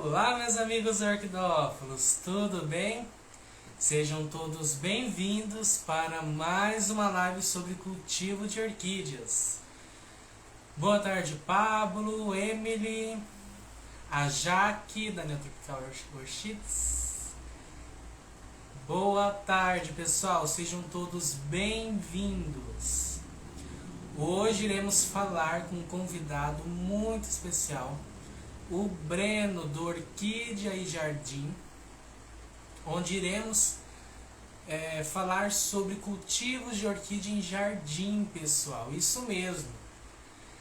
Olá, meus amigos orquidófilos, tudo bem? Sejam todos bem-vindos para mais uma live sobre cultivo de orquídeas. Boa tarde, Pablo, Emily, a Jaque, da Neotropical Orchids. Boa tarde, pessoal, sejam todos bem-vindos. Hoje iremos falar com um convidado muito especial, o Breno do Orquídea e Jardim, onde iremos falar sobre cultivos de orquídea em jardim, pessoal. Isso mesmo.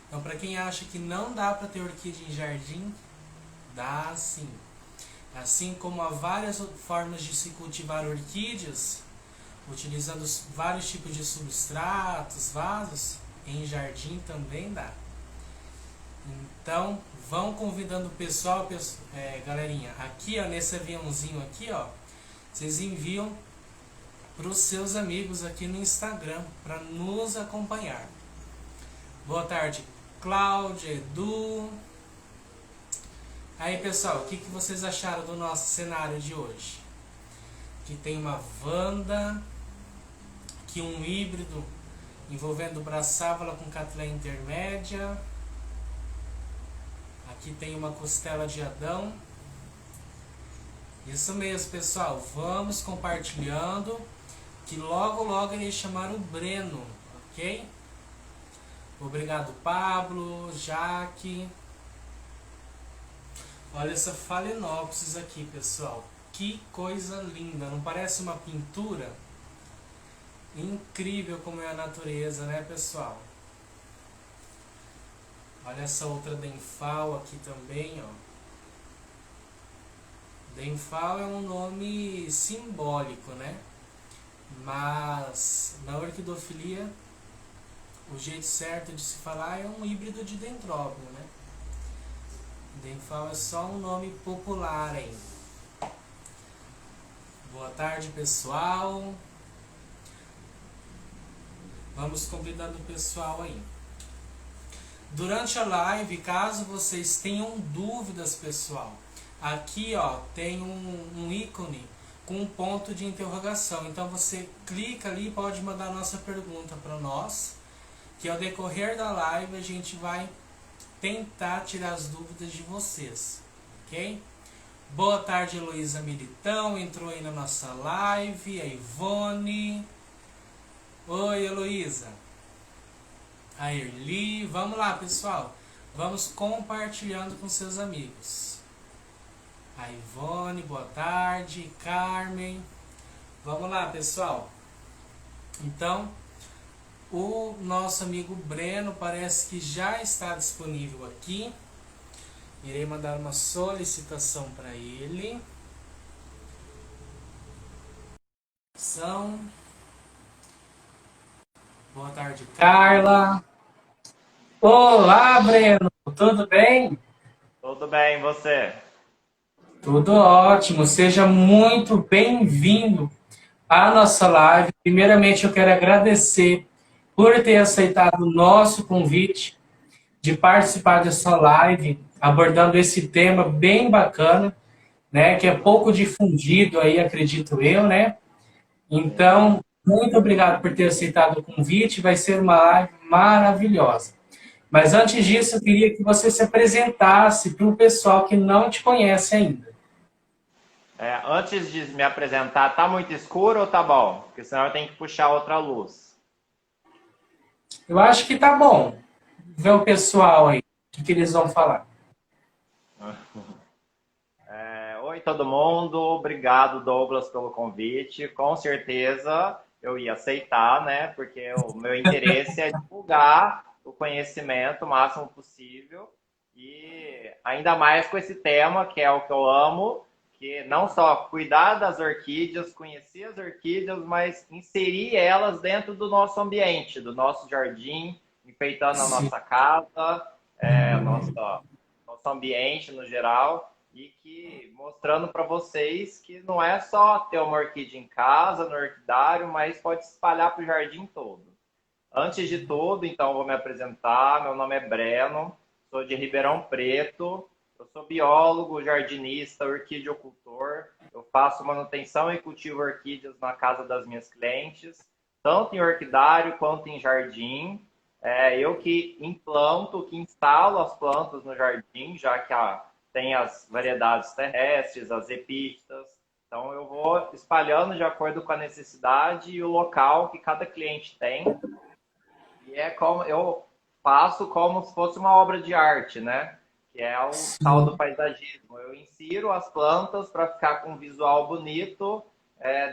Então, para quem acha que não dá para ter orquídea em jardim, dá sim. Assim como há várias formas de se cultivar orquídeas, utilizando vários tipos de substratos, vasos, em jardim também dá. Então, vão convidando o pessoal, galerinha, aqui ó, nesse aviãozinho aqui ó, vocês enviam para os seus amigos aqui no Instagram para nos acompanhar. Boa tarde, Cláudia, Edu. Aí pessoal, o que vocês acharam do nosso cenário de hoje? Aqui tem uma Wanda, aqui um híbrido envolvendo braçávola com cattleya intermédia. Aqui tem uma costela de Adão. Isso mesmo, pessoal. Vamos compartilhando, que logo logo irei chamar o Breno, ok? Obrigado, Pablo, Jaque. Olha essa Phalaenopsis aqui, pessoal. Que coisa linda. Não parece uma pintura? Incrível como é a natureza, né, pessoal? Olha essa outra Denfal aqui também, ó. Denfal é um nome simbólico, né? Mas na orquidofilia, o jeito certo de se falar é um híbrido de dendróbio, né? Denfal é só um nome popular aí. Boa tarde, pessoal. Vamos convidando o pessoal aí. Durante a live, caso vocês tenham dúvidas, pessoal, aqui ó, tem um ícone com um ponto de interrogação. Então você clica ali e pode mandar a nossa pergunta para nós, que ao decorrer da live a gente vai tentar tirar as dúvidas de vocês, ok? Boa tarde, Heloísa Militão, entrou aí na nossa live, a Ivone. Oi, Heloísa. A Erli, vamos lá, pessoal. Vamos compartilhando com seus amigos. A Ivone, boa tarde. Carmen. Vamos lá, pessoal. Então, o nosso amigo Breno parece que já está disponível aqui. Irei mandar uma solicitação para ele. Boa tarde, Carla. Olá, Breno. Tudo bem? Tudo bem, e você? Tudo ótimo. Seja muito bem-vindo à nossa live. Primeiramente, eu quero agradecer por ter aceitado o nosso convite de participar dessa live, abordando esse tema bem bacana, né, que é pouco difundido aí, acredito eu, né? Então, muito obrigado por ter aceitado o convite. Vai ser uma live maravilhosa. Mas antes disso, eu queria que você se apresentasse para o pessoal que não te conhece ainda. Antes de me apresentar, tá muito escuro ou tá bom? Porque senão eu tenho que puxar outra luz. Eu acho que tá bom. Ver o pessoal aí, o que eles vão falar. Oi, todo mundo. Obrigado, Douglas, pelo convite. Com certeza eu ia aceitar, né? Porque o meu interesse é divulgar o conhecimento o máximo possível. E ainda mais com esse tema, que é o que eu amo, que não só cuidar das orquídeas, conhecer as orquídeas, mas inserir elas dentro do nosso ambiente, do nosso jardim, enfeitando a Sim. nossa casa, nosso ambiente no geral, e que mostrando para vocês que não é só ter uma orquídea em casa, no orquidário, mas pode se espalhar para o jardim todo. Antes de tudo, então, vou me apresentar. Meu nome é Breno, sou de Ribeirão Preto. Eu sou biólogo, jardinista, orquídeo-cultor. Eu faço manutenção e cultivo orquídeas na casa das minhas clientes, tanto em orquidário quanto em jardim. Eu que implanto, que instalo as plantas no jardim, já que tem as variedades terrestres, as epífitas. Então, eu vou espalhando de acordo com a necessidade e o local que cada cliente tem. E é como eu faço como se fosse uma obra de arte, né? Que é o tal do Sim, paisagismo. Eu insiro as plantas para ficar com um visual bonito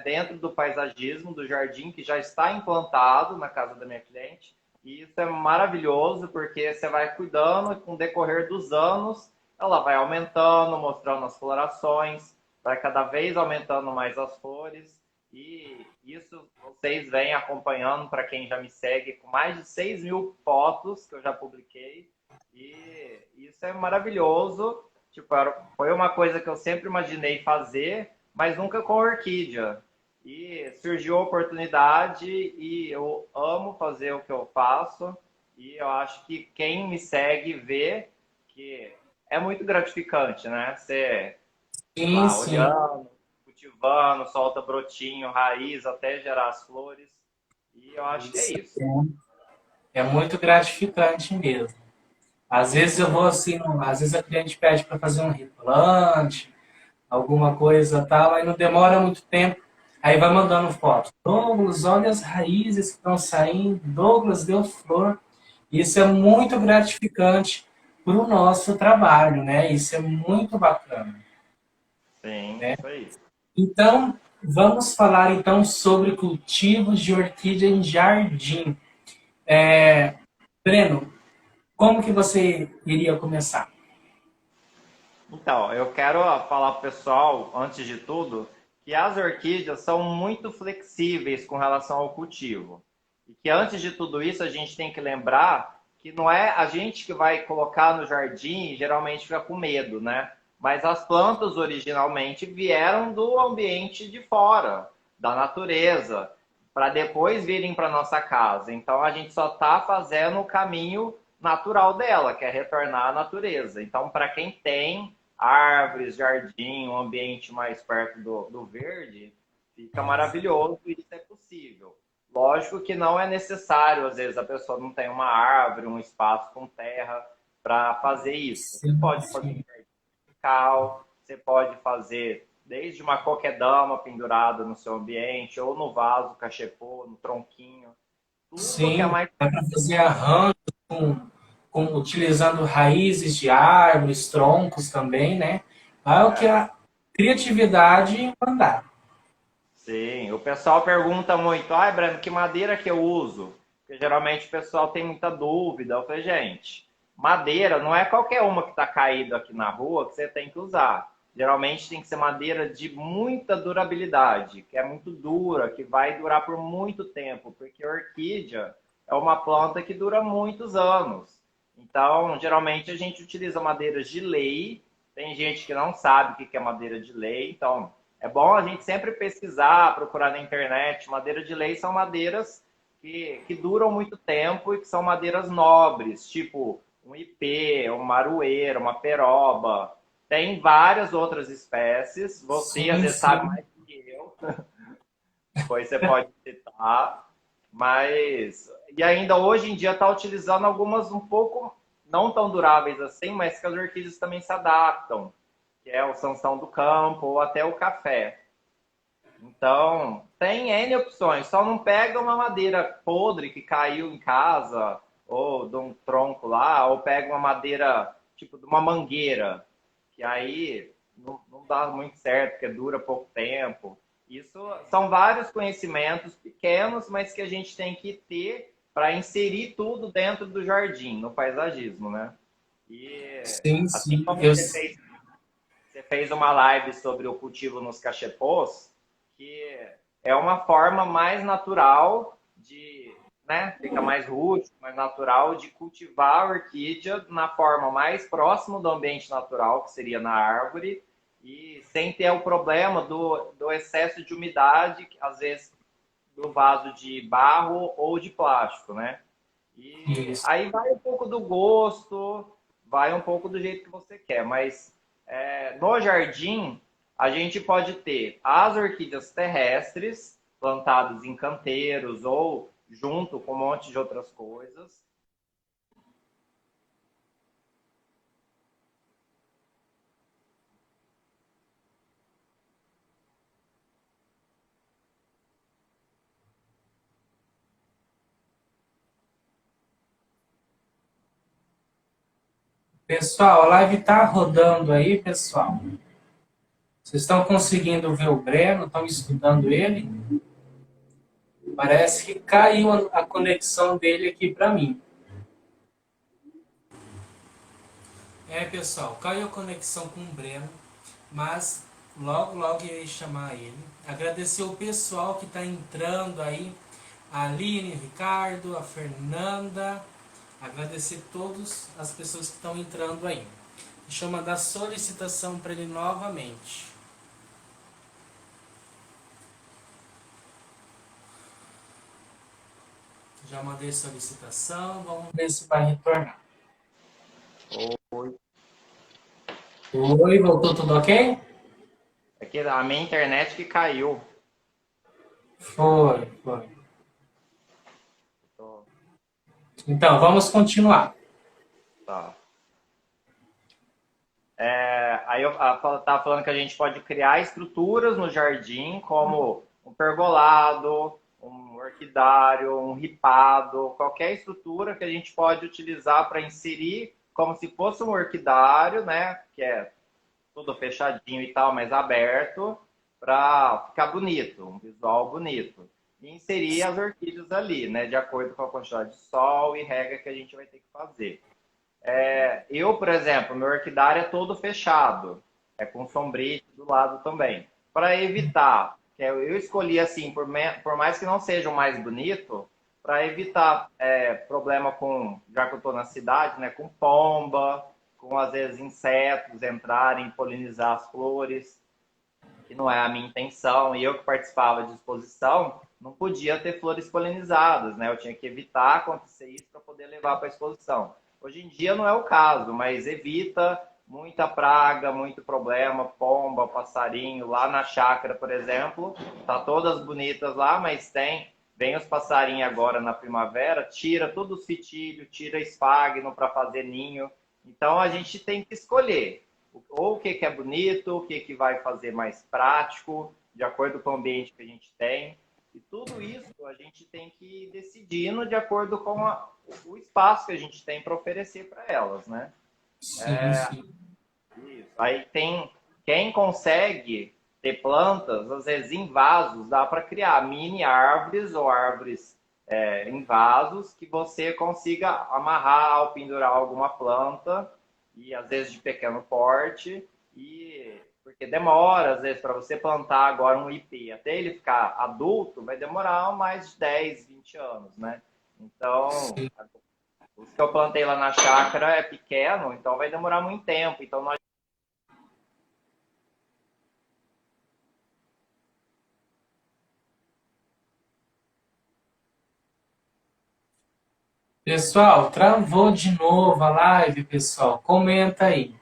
dentro do paisagismo, do jardim que já está implantado na casa da minha cliente. E isso é maravilhoso porque você vai cuidando e com o decorrer dos anos ela vai aumentando, mostrando as florações, vai cada vez aumentando mais as flores. E isso vocês vêm acompanhando para quem já me segue com mais de 6 mil fotos que eu já publiquei. E isso é maravilhoso. Tipo, foi uma coisa que eu sempre imaginei fazer, mas nunca com orquídea. E surgiu a oportunidade e eu amo fazer o que eu faço. E eu acho que quem me segue vê que é muito gratificante, né? Você ir sim, lá sim. olhando, cultivando, solta brotinho, raiz, até gerar as flores. E eu acho que é Isso isso. é muito gratificante mesmo. Às vezes eu vou assim, às vezes a cliente pede para fazer um replante, alguma coisa tal, aí não demora muito tempo. Aí vai mandando foto. Douglas, olha as raízes que estão saindo. Douglas deu flor. Isso é muito gratificante para o nosso trabalho, né? Isso é muito bacana, Sim, né? isso aí. Então, vamos falar então sobre cultivos de orquídea em jardim. Breno, como que você iria começar? Então, eu quero falar para o pessoal, antes de tudo, que as orquídeas são muito flexíveis com relação ao cultivo. E que antes de tudo isso, a gente tem que lembrar que não é a gente que vai colocar no jardim, geralmente fica com medo, né? Mas as plantas originalmente vieram do ambiente de fora, da natureza, para depois virem para nossa casa. Então a gente só está fazendo o caminho natural dela, que é retornar à natureza. Então, para quem tem árvores, jardim, um ambiente mais perto do verde, fica maravilhoso e isso é possível. Lógico que não é necessário, às vezes a pessoa não tem uma árvore, um espaço com terra para fazer isso. Você Sim, pode fazer sim. um jardim vertical, você pode fazer desde uma coquedama pendurada no seu ambiente, ou no vaso cachepô, no tronquinho, tudo que é Sim, mais. dá para fazer arranjo utilizando raízes de árvores, troncos também, né? Aí é o que É, a criatividade mandar. sim, o pessoal pergunta muito, ai, Breno, que madeira que eu uso? Porque geralmente o pessoal tem muita dúvida. Eu falei, gente, madeira não é qualquer uma que está caída aqui na rua que você tem que usar. Geralmente tem que ser madeira de muita durabilidade, que é muito dura, que vai durar por muito tempo, porque a orquídea é uma planta que dura muitos anos. Então, geralmente a gente utiliza madeiras de lei. Tem gente que não sabe o que é madeira de lei, então é bom a gente sempre pesquisar, procurar na internet. Madeira de lei são madeiras que duram muito tempo e que são madeiras nobres, tipo um ipê, um marueira, uma peroba. Tem várias outras espécies. Você às Sim, vezes sabe sim. mais do que eu, depois você pode citar. Mas. E ainda hoje em dia está utilizando algumas um pouco não tão duráveis assim, mas que as orquídeas também se adaptam, que é o Sansão do Campo ou até o café. Então, tem N opções. Só não pega uma madeira podre que caiu em casa, ou de um tronco lá, ou pega uma madeira tipo de uma mangueira, que aí não dá muito certo, porque dura pouco tempo. Isso são vários conhecimentos pequenos, mas que a gente tem que ter para inserir tudo dentro do jardim, no paisagismo, né? E Sim, assim sim. como você fez uma live sobre o cultivo nos cachepôs, que é uma forma mais natural de, né, fica mais rústico, mais natural de cultivar a orquídea na forma mais próxima do ambiente natural, que seria na árvore, e sem ter o problema do excesso de umidade, às vezes do vaso de barro ou de plástico, né? E isso. aí vai um pouco do gosto, vai um pouco do jeito que você quer. Mas no jardim, a gente pode ter as orquídeas terrestres, plantadas em canteiros ou junto com um monte de outras coisas. Pessoal, a live tá rodando aí, pessoal. Vocês estão conseguindo ver o Breno? Estão estudando ele? Parece que caiu a conexão dele aqui para mim. Pessoal, caiu a conexão com o Breno, mas logo irei chamar ele. Agradecer o pessoal que está entrando aí, a Aline, o Ricardo, a Fernanda. Agradecer todas as pessoas que estão entrando aí. Deixa eu mandar solicitação para ele novamente. Já mandei solicitação, vamos ver se vai retornar. Oi. Oi, voltou tudo ok? É que a minha internet que caiu. Foi. Tô- Então, vamos continuar. Tá. Aí eu estava falando que a gente pode criar estruturas no jardim, como um pergolado, um orquidário, um ripado, qualquer estrutura que a gente pode utilizar para inserir como se fosse um orquidário, né? Que é tudo fechadinho e tal, mas aberto, para ficar bonito, um visual bonito. E inserir as orquídeas ali, né? De acordo com a quantidade de sol e rega que a gente vai ter que fazer. Eu, por exemplo, meu orquidário é todo fechado, com sombrite do lado também. Para evitar, eu escolhi assim, por mais que não seja o mais bonito, para evitar problema com, já que eu estou na cidade, né, com pomba, com às vezes insetos entrarem, polinizar as flores, que não é a minha intenção, e eu que participava de exposição, não podia ter flores polinizadas, né? Eu tinha que evitar acontecer isso para poder levar para a exposição. Hoje em dia não é o caso, mas evita muita praga, muito problema, pomba, passarinho. Lá na chácara, por exemplo, tá todas bonitas lá, mas vem os passarinhos agora na primavera, tira todos os fitilhos, tira espagno para fazer ninho. Então a gente tem que escolher ou o que é bonito, o que vai fazer mais prático, de acordo com o ambiente que a gente tem. E tudo isso a gente tem que ir decidindo de acordo com o espaço que a gente tem para oferecer para elas, né? Sim. Isso. Aí tem quem consegue ter plantas, às vezes em vasos, dá para criar mini árvores ou árvores em vasos que você consiga amarrar ou pendurar alguma planta e às vezes de pequeno porte e porque demora às vezes para você plantar agora um IP até ele ficar adulto vai demorar mais de 10, 20 anos, né? Então, Sim. os que eu plantei lá na chácara é pequeno, então vai demorar muito tempo. Então nós Pessoal, travou de novo a live, pessoal. Comenta aí.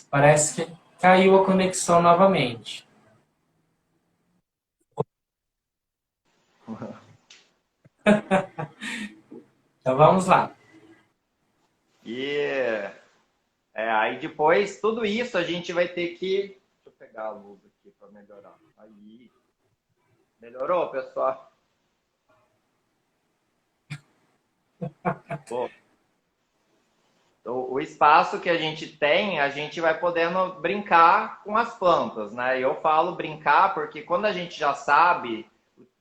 Parece que caiu a conexão novamente. Então vamos lá. e aí depois, tudo isso a gente vai ter que. Deixa eu pegar a luz aqui para melhorar. Aí. Melhorou, pessoal? Bom, o espaço que a gente tem, a gente vai podendo brincar com as plantas, né? Eu falo brincar porque quando a gente já sabe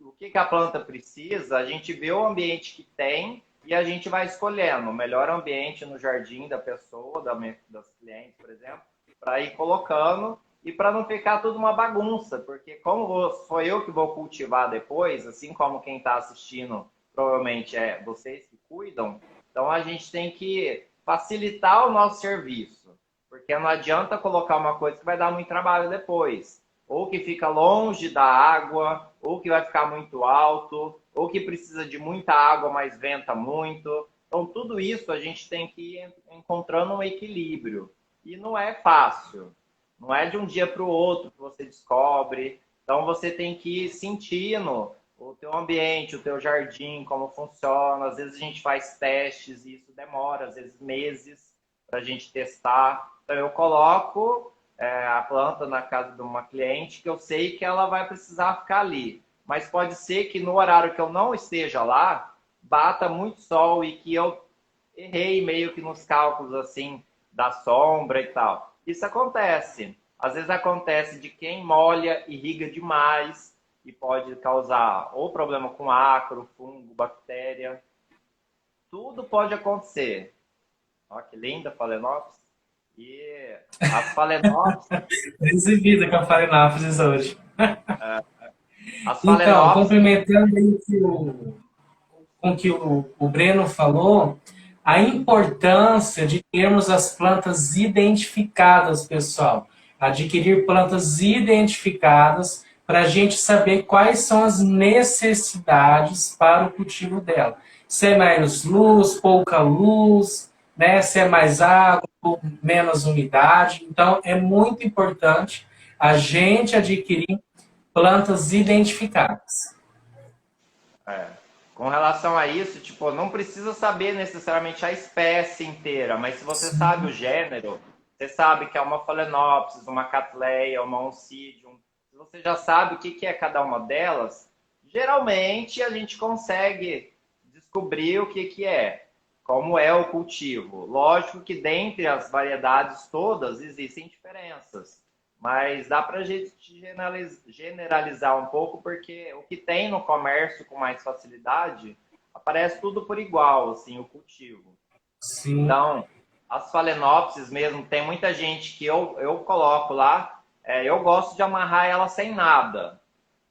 o que a planta precisa, a gente vê o ambiente que tem e a gente vai escolhendo o melhor ambiente no jardim da pessoa, das clientes, por exemplo, para ir colocando e para não ficar tudo uma bagunça, porque como sou eu que vou cultivar depois, assim como quem está assistindo, provavelmente é vocês que cuidam, então a gente tem que facilitar o nosso serviço, porque não adianta colocar uma coisa que vai dar muito trabalho depois, ou que fica longe da água, ou que vai ficar muito alto, ou que precisa de muita água, mas venta muito. Então, tudo isso a gente tem que ir encontrando um equilíbrio. E não é fácil. Não é de um dia para o outro que você descobre. Então, você tem que ir sentindo o teu ambiente, o teu jardim, como funciona. Às vezes a gente faz testes e isso demora, às vezes meses, para a gente testar. Então, eu coloco a planta na casa de uma cliente que eu sei que ela vai precisar ficar ali. Mas pode ser que no horário que eu não esteja lá, bata muito sol e que eu errei meio que nos cálculos assim da sombra e tal. Isso acontece. Às vezes acontece de quem molha, irriga demais e pode causar ou problema com ácaro, fungo, bactéria. Tudo pode acontecer. Olha que linda a Phalaenopsis. E as Phalaenopsis, Exibida com a Phalaenopsis hoje. as Então, Phalaenopsis, complementando aí com o que o Breno falou, a importância de termos as plantas identificadas, pessoal. Adquirir plantas identificadas para a gente saber quais são as necessidades para o cultivo dela. Se é mais luz, pouca luz, né? Se é mais água, menos umidade. Então, é muito importante a gente adquirir plantas identificadas. é, com relação a isso, tipo, não precisa saber necessariamente a espécie inteira, mas se você sabe o gênero, você sabe que é uma Phalaenopsis, uma Cattleya, uma Oncidium, se você já sabe o que que é cada uma delas, geralmente a gente consegue descobrir o que que é, como é o cultivo. Lógico que dentre as variedades todas existem diferenças. Mas dá para a gente generalizar um pouco, porque o que tem no comércio com mais facilidade aparece tudo por igual, assim, o cultivo. Sim. Então, as Phalaenopsis mesmo, tem muita gente que eu coloco lá, eu gosto de amarrar ela sem nada.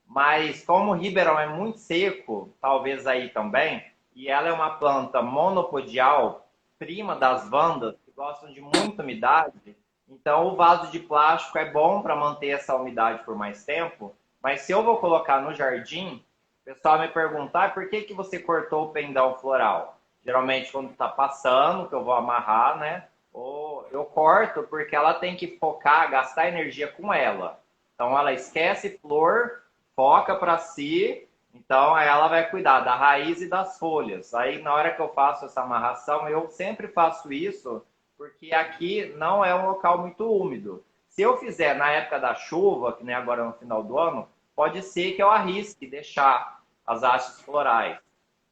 Mas como o Ribeirão é muito seco, talvez aí também, e ela é uma planta monopodial, prima das vandas, que gostam de muita umidade, então o vaso de plástico é bom para manter essa umidade por mais tempo, mas se eu vou colocar no jardim, o pessoal me perguntar por que, que você cortou o pendão floral? Geralmente quando está passando, que eu vou amarrar, né? Ou eu corto porque ela tem que focar, gastar energia com ela. Então ela esquece flor, foca para si, então aí ela vai cuidar da raiz e das folhas. Aí na hora que eu faço essa amarração, eu sempre faço isso porque aqui não é um local muito úmido. Se eu fizer na época da chuva, que nem agora no final do ano, pode ser que eu arrisque deixar as hastes florais.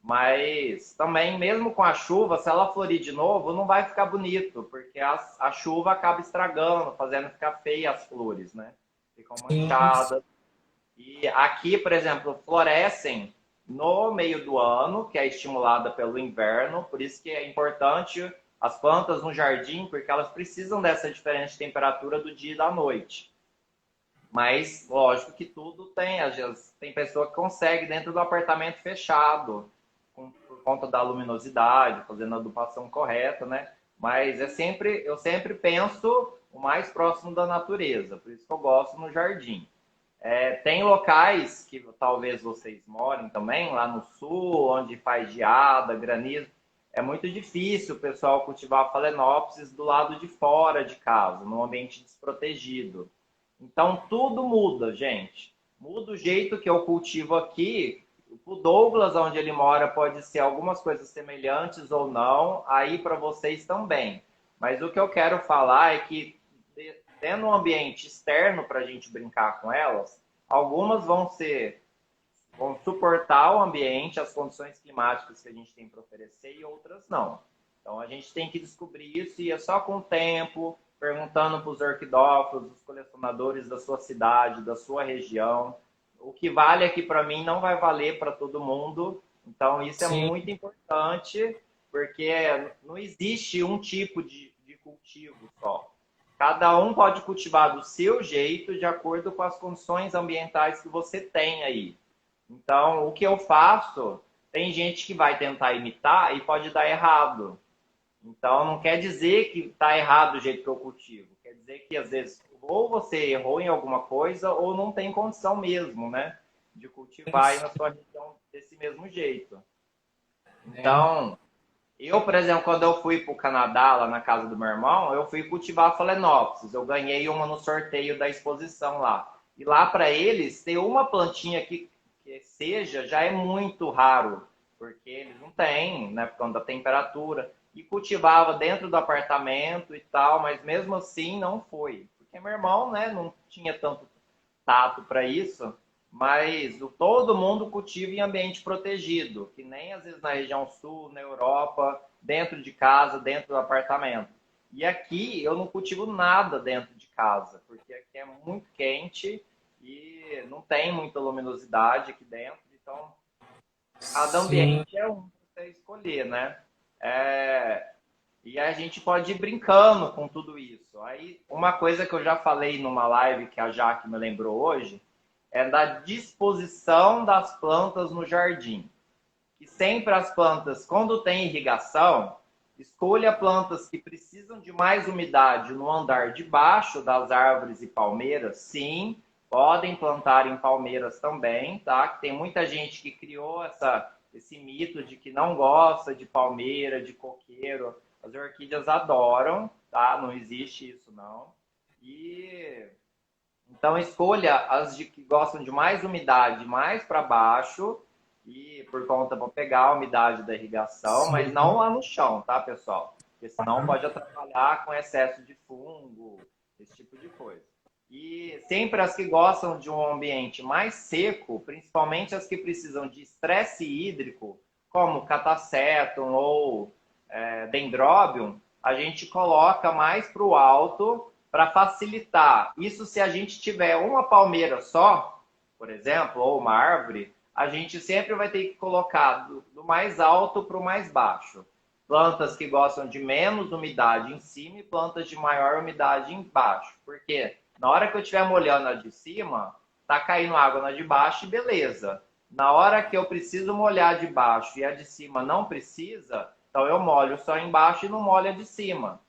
Mas também, mesmo com a chuva, se ela florir de novo, não vai ficar bonito, porque a chuva acaba estragando, fazendo ficar feia as flores, né? Ficam Sim. manchadas. E aqui, por exemplo, florescem no meio do ano, que é estimulada pelo inverno, por isso que é importante as plantas no jardim, porque elas precisam dessa diferença de temperatura do dia e da noite. Mas, lógico que tudo tem, às vezes, tem pessoa que consegue dentro do apartamento fechado, por conta da luminosidade, fazendo a adubação correta, né? Mas eu sempre penso o mais próximo da natureza, por isso que eu gosto no jardim. Tem locais que talvez vocês morem também, lá no sul, onde faz geada, granizo. É muito difícil o pessoal cultivar Phalaenopsis do lado de fora de casa, num ambiente desprotegido. Então tudo muda, gente. Muda o jeito que eu cultivo aqui. O Douglas, onde ele mora, pode ser algumas coisas semelhantes ou não, aí para vocês também. Mas o que eu quero falar é que, tendo um ambiente externo para a gente brincar com elas, algumas vão suportar o ambiente, as condições climáticas que a gente tem para oferecer, e outras não. Então a gente tem que descobrir isso e é só com o tempo, perguntando para os orquidófilos, os colecionadores da sua cidade, da sua região. O que vale aqui para mim não vai valer para todo mundo. Então isso é Sim. muito importante, porque não existe um tipo de cultivo só. Cada um pode cultivar do seu jeito, de acordo com as condições ambientais que você tem aí. Então, o que eu faço, tem gente que vai tentar imitar e pode dar errado. Então, não quer dizer que está errado o jeito que eu cultivo. Quer dizer que, às vezes, ou você errou em alguma coisa, ou não tem condição mesmo, né? De cultivar aí na sua região desse mesmo jeito. É. Então, Eu, por exemplo, quando eu fui para o Canadá, lá na casa do meu irmão, eu fui cultivar Phalaenopsis. Eu ganhei uma no sorteio da exposição lá. E lá para eles, ter uma plantinha que seja já é muito raro, porque eles não têm, né, por conta da temperatura. E cultivava dentro do apartamento e tal, mas mesmo assim não foi. Porque meu irmão, né, não tinha tanto tato para isso, mas todo mundo cultiva em ambiente protegido, que nem às vezes na região sul, na Europa, dentro de casa, dentro do apartamento. E aqui eu não cultivo nada dentro de casa, porque aqui é muito quente e não tem muita luminosidade aqui dentro, então cada Sim, ambiente é um para você escolher, né? É, e a gente pode ir brincando com tudo isso. Aí, uma coisa que eu já falei numa live que a Jaque me lembrou hoje é da disposição das plantas no jardim. E sempre as plantas, quando tem irrigação, escolha plantas que precisam de mais umidade no andar de baixo das árvores e palmeiras, sim. Podem plantar em palmeiras também, tá? Tem muita gente que criou esse mito de que não gosta de palmeira, de coqueiro. As orquídeas adoram, tá? Não existe isso, não. E então escolha as que gostam de mais umidade mais para baixo e por conta para pegar a umidade da irrigação, mas sim. não lá no chão, tá, pessoal? Porque senão pode atrapalhar com excesso de fungo, esse tipo de coisa. E sempre as que gostam de um ambiente mais seco, principalmente as que precisam de estresse hídrico, como catasetum ou dendrobium, a gente coloca mais para o alto para facilitar. Isso se a gente tiver uma palmeira só, por exemplo, ou uma árvore, a gente sempre vai ter que colocar do mais alto para o mais baixo. Plantas que gostam de menos umidade em cima e plantas de maior umidade embaixo. Porque na hora que eu estiver molhando a de cima, tá caindo água na de baixo e beleza. Na hora que eu preciso molhar a de baixo e a de cima não precisa, então eu molho só embaixo e não molho a de cima.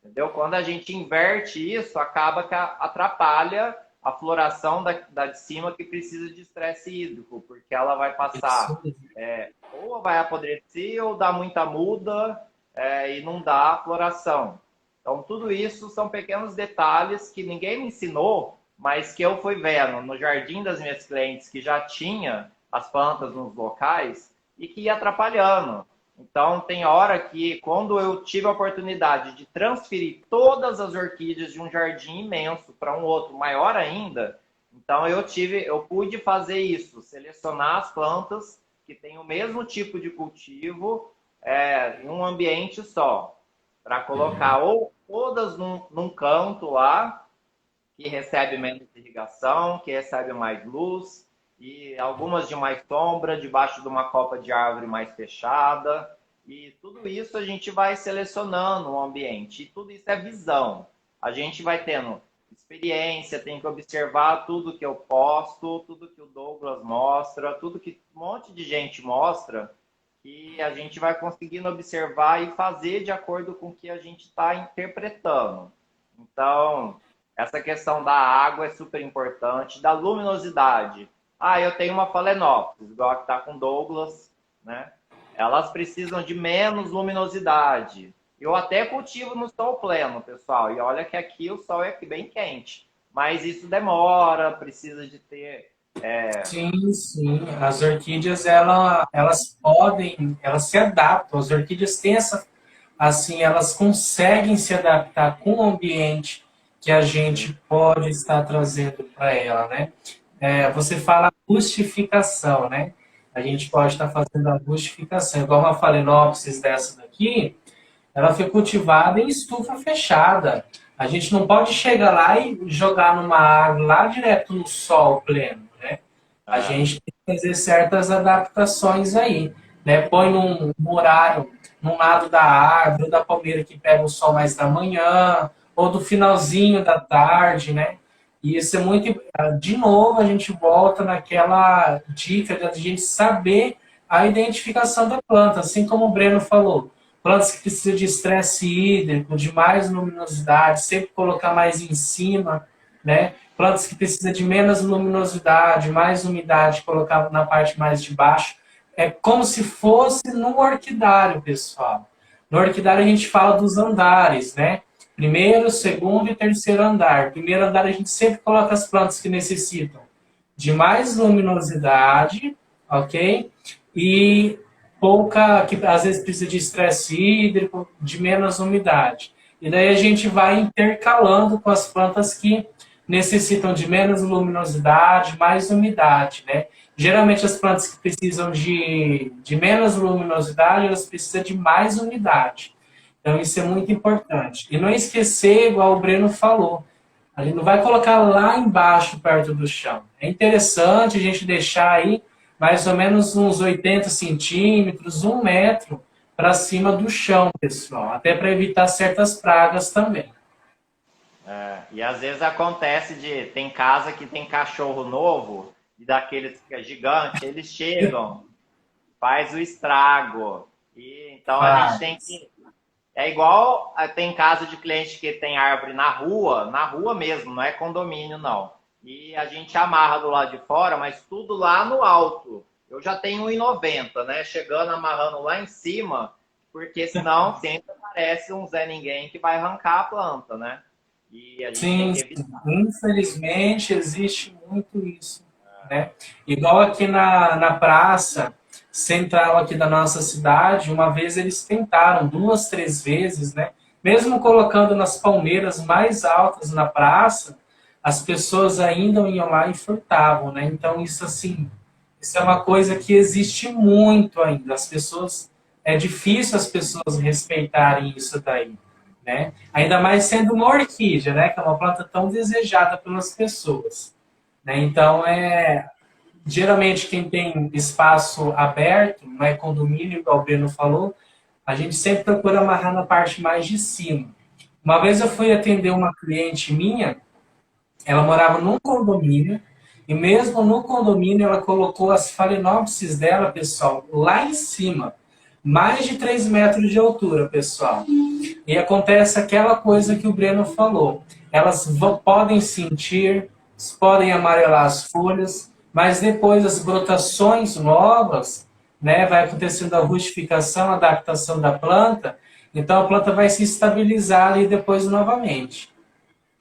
Entendeu? Quando a gente inverte isso, acaba que atrapalha a floração da de cima que precisa de estresse hídrico, porque ela vai Isso passar, mesmo. ou vai apodrecer, ou dá muita muda, e não dá floração. Então, tudo isso são pequenos detalhes que ninguém me ensinou, mas que eu fui vendo no jardim das minhas clientes que já tinha as plantas nos locais e que ia atrapalhando. Então, tem hora que, quando eu tive a oportunidade de transferir todas as orquídeas de um jardim imenso para um outro maior ainda, então eu pude fazer isso, selecionar as plantas que têm o mesmo tipo de cultivo em um ambiente só, para colocar ou todas num canto lá, que recebe menos irrigação, que recebe mais luz, e algumas de mais sombra, debaixo de uma copa de árvore mais fechada. E tudo isso a gente vai selecionando o ambiente. E tudo isso é visão. A gente vai tendo experiência, tem que observar tudo que eu posto, tudo que o Douglas mostra, tudo que um monte de gente mostra, que a gente vai conseguindo observar e fazer de acordo com o que a gente está interpretando. Então, essa questão da água é super importante, da luminosidade. Ah, eu tenho uma Phalaenopsis, igual a que está com Douglas, né? Elas precisam de menos luminosidade. Eu até cultivo no sol pleno, pessoal, e olha que aqui o sol é bem quente. Mas isso demora, precisa de ter. Sim, sim. As orquídeas, elas se adaptam. As orquídeas têm essa, assim, elas conseguem se adaptar com o ambiente que a gente pode estar trazendo para ela, né? Você fala bustificação, né? A gente pode estar fazendo a bustificação. Igual uma Phalaenopsis dessa daqui, ela foi cultivada em estufa fechada. A gente não pode chegar lá e jogar numa árvore lá direto no sol pleno, né? A É, gente tem que fazer certas adaptações aí, né? Põe num horário, num lado da árvore, ou da palmeira que pega o sol mais da manhã, ou do finalzinho da tarde, né? E isso é muito. De novo, a gente volta naquela dica de a gente saber a identificação da planta, assim como o Breno falou. Plantas que precisam de estresse hídrico, de mais luminosidade, sempre colocar mais em cima, né? Plantas que precisam de menos luminosidade, mais umidade, colocar na parte mais de baixo. É como se fosse num orquidário, pessoal. No orquidário a gente fala dos andares, né? Primeiro, segundo e terceiro andar. Primeiro andar a gente sempre coloca as plantas que necessitam de mais luminosidade, ok? E pouca, que às vezes precisa de estresse hídrico, de menos umidade. E daí a gente vai intercalando com as plantas que necessitam de menos luminosidade, mais umidade, né? Geralmente as plantas que precisam de menos luminosidade, elas precisam de mais umidade. Então isso é muito importante. E não esquecer, igual o Breno falou, a gente não vai colocar lá embaixo, perto do chão. É interessante a gente deixar aí mais ou menos uns 80 centímetros, 1 metro para cima do chão, pessoal. Até para evitar certas pragas também. E às vezes acontece de tem casa que tem cachorro novo e daqueles que é gigante, eles chegam, faz o estrago. E então a gente tem Faz. que é igual tem casa de cliente que tem árvore na rua mesmo, não é condomínio não. E a gente amarra do lado de fora, mas tudo lá no alto. Eu já tenho 1,90, né? Chegando amarrando lá em cima, porque senão sempre aparece um Zé Ninguém que vai arrancar a planta, né? E a gente tem Sim, que sim. evitar. Infelizmente existe muito isso, né? Igual aqui na praça central aqui da nossa cidade, uma vez eles tentaram, 2, 3 vezes, né? Mesmo colocando nas palmeiras mais altas na praça, as pessoas ainda iam lá e furtavam, né? Então isso assim, isso é uma coisa que existe muito ainda. As pessoas, é difícil as pessoas respeitarem isso daí, né? Ainda mais sendo uma orquídea, né? Que é uma planta tão desejada pelas pessoas, né? Então, geralmente quem tem espaço aberto, não é condomínio, igual o Breno falou, a gente sempre procura amarrar na parte mais de cima. Uma vez eu fui atender uma cliente minha, ela morava num condomínio, e mesmo no condomínio ela colocou as phalaenopsis dela, pessoal, lá em cima. Mais de 3 metros de altura, pessoal. E acontece aquela coisa que o Breno falou. Elas podem sentir, podem amarelar as folhas, mas depois as brotações novas, né, vai acontecendo a rustificação, a adaptação da planta, então a planta vai se estabilizar ali depois novamente.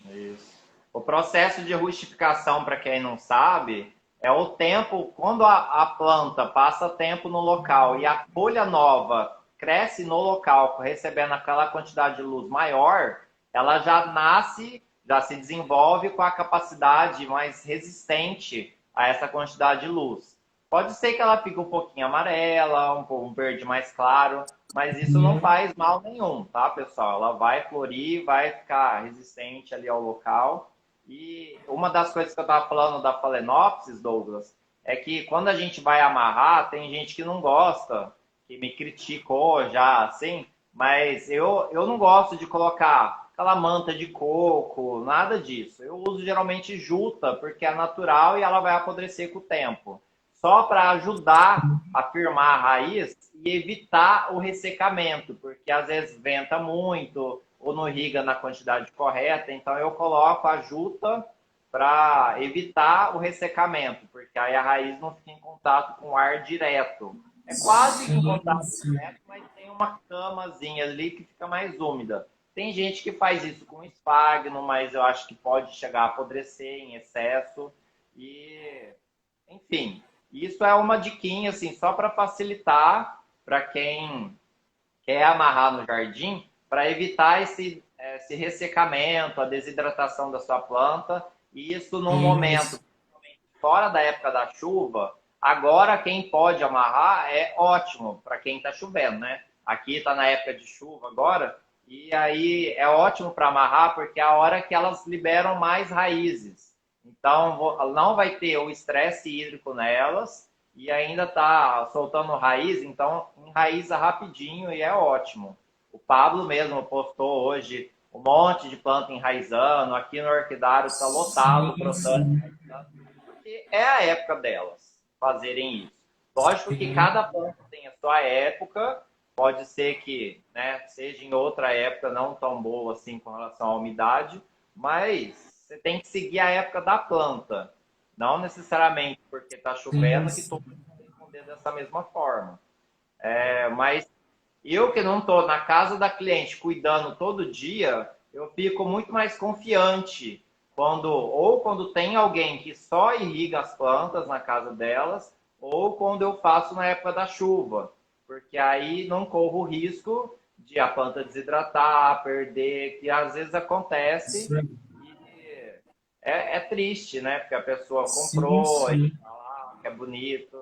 Isso. O processo de rustificação, para quem não sabe, é o tempo, quando a planta passa tempo no local e a folha nova cresce no local, recebendo aquela quantidade de luz maior, ela já nasce, já se desenvolve com a capacidade mais resistente a essa quantidade de luz. Pode ser que ela fique um pouquinho amarela, um verde mais claro, mas isso não faz mal nenhum, tá, pessoal? Ela vai florir, vai ficar resistente ali ao local. E uma das coisas que eu estava falando da Phalaenopsis, Douglas, é que quando a gente vai amarrar, tem gente que não gosta, que me criticou já, assim, mas eu não gosto de colocar aquela manta de coco, nada disso. Eu uso geralmente juta, porque é natural e ela vai apodrecer com o tempo. Só para ajudar a firmar a raiz e evitar o ressecamento, porque às vezes venta muito ou não irriga na quantidade correta, então eu coloco a juta para evitar o ressecamento, porque aí a raiz não fica em contato com o ar direto. É quase que um Sim, contato sim. direto, mas tem uma camazinha ali que fica mais úmida. Tem gente que faz isso com espagno, mas eu acho que pode chegar a apodrecer em excesso. E, enfim, isso é uma diquinha, assim, só para facilitar para quem quer amarrar no jardim, para evitar esse ressecamento, a desidratação da sua planta. E isso no momento, Isso. fora da época da chuva, agora quem pode amarrar é ótimo para quem está chovendo, né? Aqui está na época de chuva agora, e aí é ótimo para amarrar porque é a hora que elas liberam mais raízes. Então não vai ter o estresse hídrico nelas e ainda está soltando raiz, então enraiza rapidinho e é ótimo. O Pablo mesmo postou hoje um monte de planta enraizando, aqui no orquidário está lotado, Sim, brotando, sim, porque é a época delas fazerem isso. Lógico que sim. cada planta tem a sua época, pode ser que, né, seja em outra época não tão boa assim com relação à umidade, mas você tem que seguir a época da planta. Não necessariamente porque está Sim, chovendo que sim. todo mundo vai responder dessa mesma forma. Mas Eu que não estou na casa da cliente cuidando todo dia, eu fico muito mais confiante quando tem alguém que só irriga as plantas na casa delas, ou quando eu faço na época da chuva, porque aí não corro o risco de a planta desidratar, perder, que às vezes acontece. Sim, E é triste, né? Porque a pessoa sim, comprou e sim. fala que é bonito.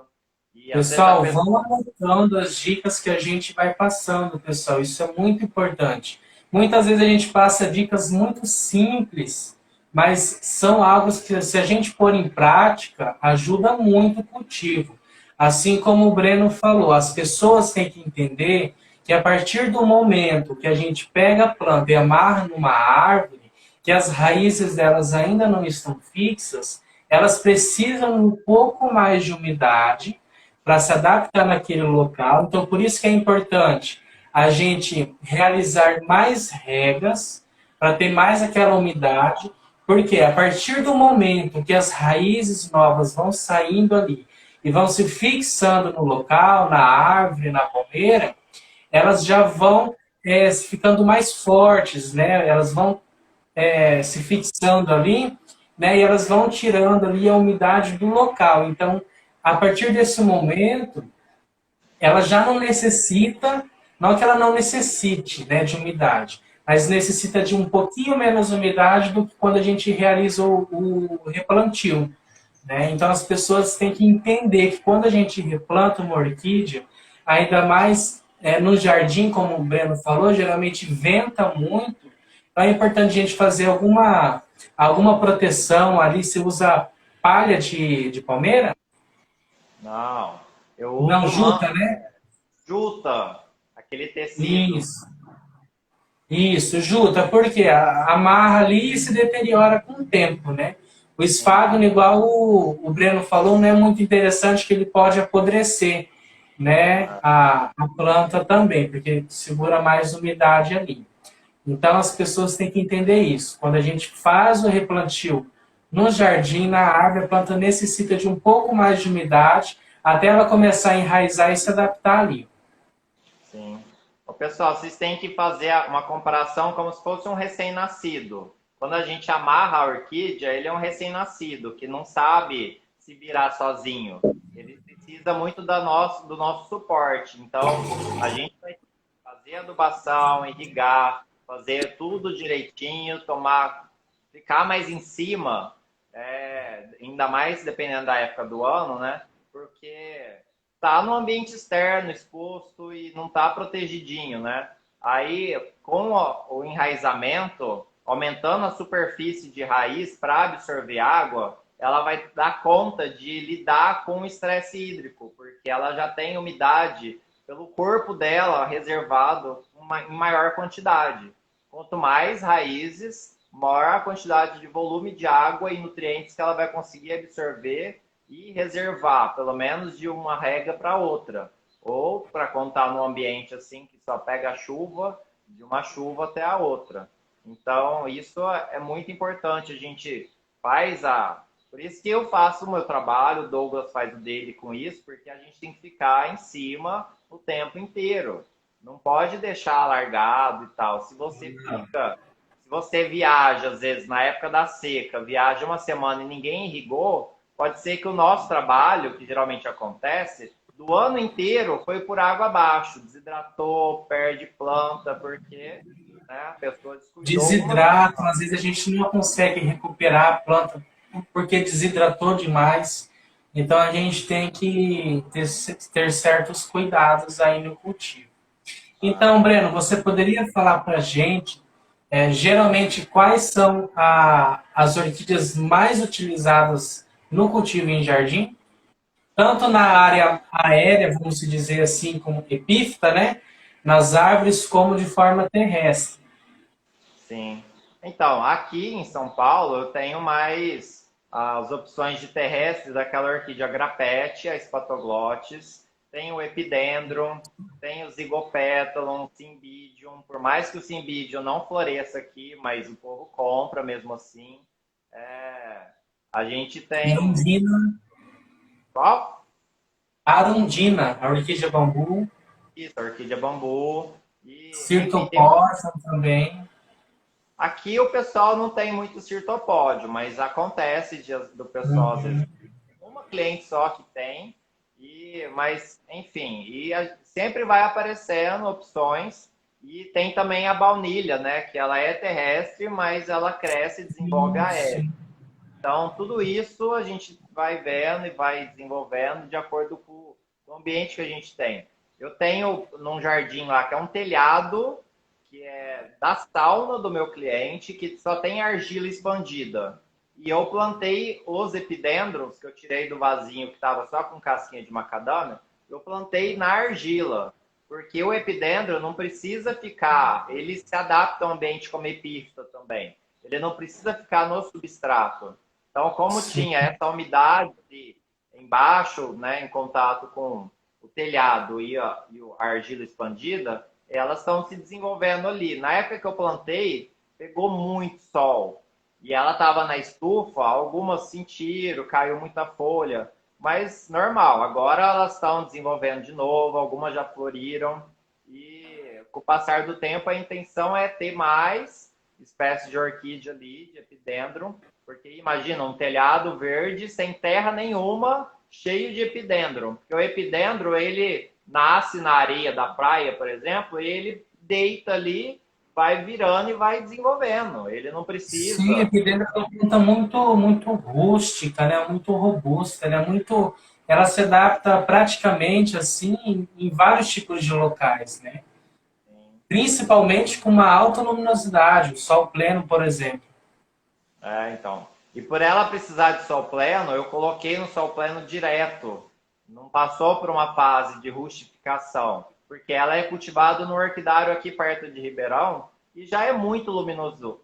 E às vezes a Pessoal, pessoa. vão anotando as dicas que a gente vai passando, pessoal. Isso é muito importante. Muitas vezes a gente passa dicas muito simples, mas são algo que, se a gente pôr em prática, ajuda muito o cultivo. Assim como o Breno falou, as pessoas têm que entender que a partir do momento que a gente pega a planta e amarra numa árvore, que as raízes delas ainda não estão fixas, elas precisam um pouco mais de umidade para se adaptar naquele local. Então, por isso que é importante a gente realizar mais regas para ter mais aquela umidade, porque a partir do momento que as raízes novas vão saindo ali e vão se fixando no local, na árvore, na palmeira, elas já vão ficando mais fortes, né? Elas vão se fixando ali, né? E elas vão tirando ali a umidade do local. Então, a partir desse momento, ela já não necessita, não que ela não necessite, né, de umidade, mas necessita de um pouquinho menos umidade do que quando a gente realiza o replantio. Né? Então as pessoas têm que entender que quando a gente replanta uma orquídea, ainda mais no jardim, como o Breno falou, geralmente venta muito, então é importante a gente fazer alguma proteção ali. Se usa palha de palmeira? Não, eu Não, uso juta, né? juta, aquele tecido. Isso. Isso, juta, porque amarra ali e se deteriora com o tempo, né? O Sim, esfagno, igual o Breno falou, não é muito interessante que ele pode apodrecer, né? ah, A planta também, porque segura mais umidade ali. Então as pessoas têm que entender isso. Quando a gente faz o replantio no jardim, na árvore, a planta necessita de um pouco mais de umidade até ela começar a enraizar e se adaptar ali. sim. Ô, pessoal, vocês têm que fazer uma comparação como se fosse um recém-nascido. Quando a gente amarra a orquídea, ele é um recém-nascido que não sabe se virar sozinho. Ele precisa muito do nosso suporte. Então, a gente vai fazer adubação, irrigar, fazer tudo direitinho, ficar mais em cima, ainda mais dependendo da época do ano, né? Porque tá no ambiente externo, exposto e não tá protegidinho, né? Aí, com o enraizamento, aumentando a superfície de raiz para absorver água, ela vai dar conta de lidar com o estresse hídrico, porque ela já tem umidade pelo corpo dela reservado em maior quantidade. Quanto mais raízes, maior a quantidade de volume de água e nutrientes que ela vai conseguir absorver e reservar, pelo menos de uma rega para outra. Ou para contar no ambiente assim que só pega a chuva, de uma chuva até a outra. Então, isso é muito importante. A gente faz a. Por isso que eu faço o meu trabalho, o Douglas faz o dele com isso, porque a gente tem que ficar em cima o tempo inteiro. Não pode deixar largado e tal. Se você viaja, às vezes, na época da seca, viaja uma semana e ninguém irrigou, pode ser que o nosso trabalho, que geralmente acontece, do ano inteiro foi por água abaixo, desidratou, perde planta, porque né, a pessoa descuidou alguma coisa. Desidratam, às vezes a gente não consegue recuperar a planta porque desidratou demais. Então a gente tem que ter certos cuidados aí no cultivo. Então, Breno, você poderia falar para a gente, geralmente, quais são as orquídeas mais utilizadas no cultivo em jardim? Tanto na área aérea, vamos dizer assim, como epífita, né? Nas árvores, como de forma terrestre. Sim. Então, aqui em São Paulo, eu tenho mais as opções de terrestres daquela orquídea grapete, a Spatoglotis, tem o Epidendron, tem o Zygopétalon, Cymbidium. Por mais que o Cymbidium não floresça aqui, mas o povo compra mesmo assim. É, a gente tem. Arundina, Qual? Arundina, a orquídea bambu. Isso, orquídea bambu. E, enfim, tem Cirtopórcio também. aqui o pessoal não tem muito cirtopódio, mas acontece do pessoal às vezes Uhum. uma cliente só que tem, mas enfim, sempre vai aparecendo opções e tem também a baunilha, né? Que ela é terrestre, mas ela cresce e desenvolve aéreo. Sim. Então, tudo isso a gente vai vendo e vai desenvolvendo de acordo com o ambiente que a gente tem. Eu tenho num jardim lá que é um telhado que é da sauna do meu cliente, que só tem argila expandida. E eu plantei os epidendros que eu tirei do vasinho que estava só com casquinha de macadâmia, eu plantei na argila. Porque o epidendro não precisa ficar, ele se adapta ao ambiente como epífita também. Ele não precisa ficar no substrato. Então, como Sim. tinha essa umidade embaixo, né, em contato com o telhado e a argila expandida, elas estão se desenvolvendo ali. Na época que eu plantei, pegou muito sol. E ela estava na estufa, algumas sentiram, caiu muita folha. Mas normal, agora elas estão desenvolvendo de novo, algumas já floriram. E com o passar do tempo, a intenção é ter mais espécies de orquídea ali, de epidendrum, porque imagina um telhado verde sem terra nenhuma, cheio de epidendrum. Porque o epidendrum, ele nasce na areia da praia, por exemplo, e ele deita ali, vai virando e vai desenvolvendo. Ele não Sim, precisa. aqui dentro é uma planta muito rústica, né? Muito robusta, ela se adapta praticamente assim em vários tipos de locais, né? Principalmente com uma alta luminosidade, o sol pleno, por exemplo. Então. E por ela precisar de sol pleno, eu coloquei no sol pleno direto. Não passou por uma fase de rustificação. Porque ela é cultivada no orquidário aqui perto de Ribeirão e já é muito luminoso,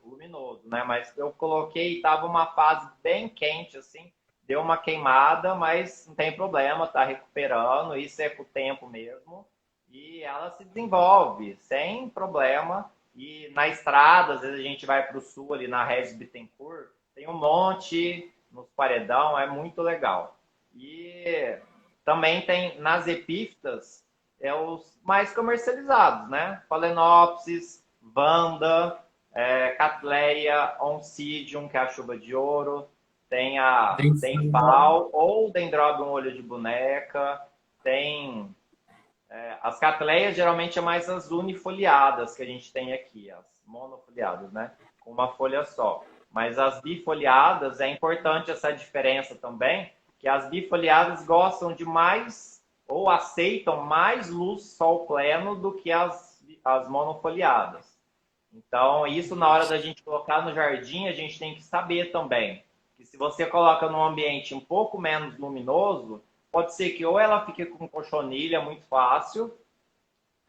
né? Mas eu coloquei e estava uma fase bem quente, assim. Deu uma queimada, mas não tem problema, tá recuperando. Isso é com o tempo mesmo. E ela se desenvolve sem problema. E na estrada, às vezes a gente vai para o sul, ali na Regis Bittencourt, tem um monte nos paredão, é muito legal. E também tem nas epífitas, os mais comercializados, né? Phalaenopsis, Vanda, Cattleya, Oncidium, que é a chuva de ouro, tem a Bem sim. Denfal ou Dendrobium olho de boneca, tem as catleias geralmente é mais as unifoliadas que a gente tem aqui, as monofoliadas, né? Com uma folha só. Mas as bifoliadas, é importante essa diferença também, que as bifoliadas gostam de mais, ou aceitam mais luz sol pleno do que as monofoliadas. Então, isso na hora da gente colocar no jardim, a gente tem que saber também. Que se você coloca num ambiente um pouco menos luminoso, pode ser que ou ela fique com cochonilha muito fácil,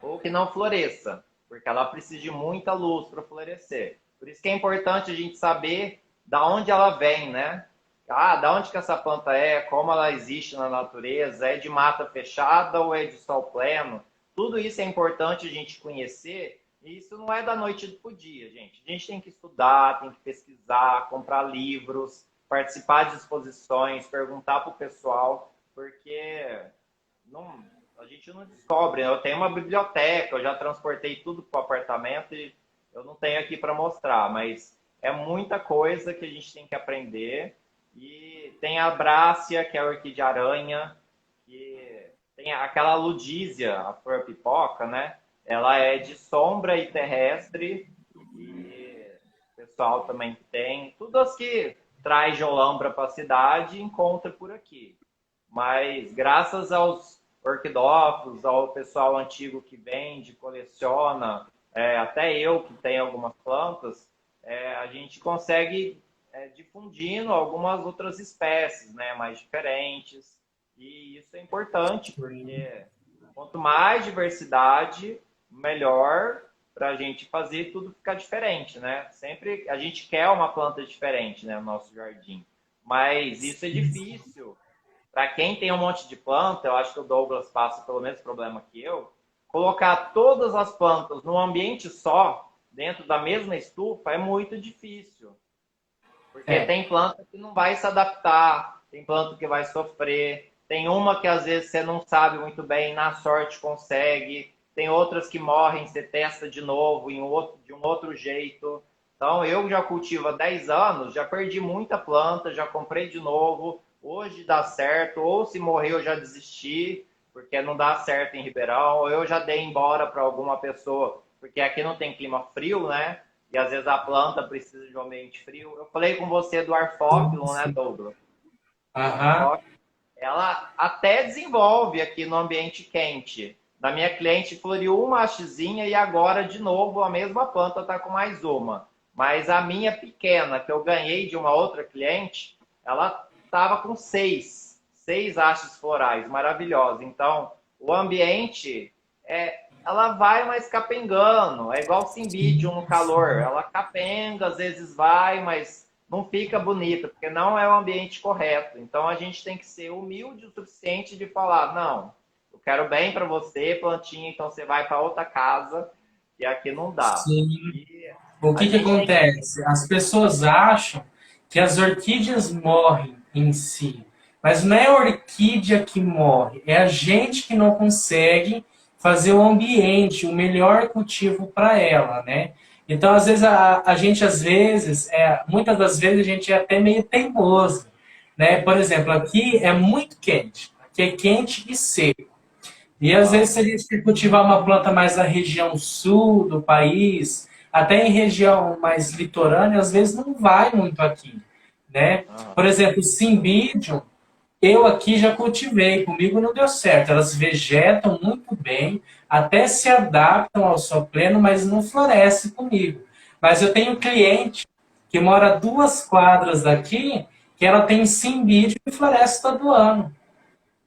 ou que não floresça, porque ela precisa de muita luz para florescer. Por isso que é importante a gente saber da onde ela vem, né? Da onde que essa planta é, como ela existe na natureza, é de mata fechada ou é de sol pleno? Tudo isso é importante a gente conhecer, e isso não é da noite para o dia, gente. A gente tem que estudar, tem que pesquisar, comprar livros, participar de exposições, perguntar para o pessoal, porque não, a gente não descobre, né? Eu tenho uma biblioteca, eu já transportei tudo para o apartamento e eu não tenho aqui para mostrar, mas é muita coisa que a gente tem que aprender. E tem a Brácia, que é a orquídea-aranha, que tem aquela ludísia, a flor pipoca, né? Ela é de sombra e terrestre, e o pessoal também tem. Tudo as que traz geolambra para a cidade encontra por aqui. Mas graças aos orquidófilos, ao pessoal antigo que vende, coleciona, até eu que tenho algumas plantas, a gente consegue difundindo algumas outras espécies, né, mais diferentes. E isso é importante, porque quanto mais diversidade, melhor para a gente fazer tudo ficar diferente, né? Sempre a gente quer uma planta diferente, né, no nosso jardim. Mas isso é difícil. Para quem tem um monte de planta, eu acho que o Douglas passa pelo mesmo problema que eu, colocar todas as plantas num ambiente só, dentro da mesma estufa, é muito difícil. Porque É, tem planta que não vai se adaptar, tem planta que vai sofrer, tem uma que às vezes você não sabe muito bem, na sorte consegue. tem outras que morrem, você testa de novo de um outro jeito. Então, eu já cultivo há 10 anos, já perdi muita planta, já comprei de novo, hoje dá certo, ou se morrer eu já desisti, porque não dá certo em Ribeirão, ou eu já dei embora para alguma pessoa, porque aqui não tem clima frio, né? E às vezes a planta precisa de um ambiente frio. Eu falei com você do Arfópilum, né, Douglas? Aham. Ela até desenvolve aqui no ambiente quente. Da minha cliente floriu uma hastezinha e agora, de novo, a mesma planta está com mais uma. Mas a minha pequena, que eu ganhei de uma outra cliente, ela estava com seis hastes florais, maravilhosa. Então, o ambiente, ela vai mais capengando. É igual Cymbidium no calor. Ela capenga, às vezes vai, mas não fica bonita, porque não é o ambiente correto. Então, a gente tem que ser humilde o suficiente de falar, não, eu quero bem para você, plantinha, então você vai para outra casa, e aqui não dá. Sim. E O a que que gente tem que... acontece? As pessoas acham que as orquídeas morrem em si, mas não é a orquídea que morre, é a gente que não consegue fazer o ambiente, o melhor cultivo para ela, né? Então, às vezes, a gente, muitas das vezes, a gente é até meio teimoso, né? Por exemplo, aqui é muito quente, aqui é quente e seco. E às vezes, se a gente quer cultivar uma planta mais na região sul do país, até em região mais litorânea, às vezes não vai muito aqui, né? Aham. Por exemplo, o Cymbidium, eu aqui já cultivei, comigo não deu certo. Elas vegetam muito bem, até se adaptam ao sol pleno, mas não floresce comigo. Mas eu tenho um cliente que mora a 2 quadras daqui, que ela tem Cymbidium e floresce todo ano,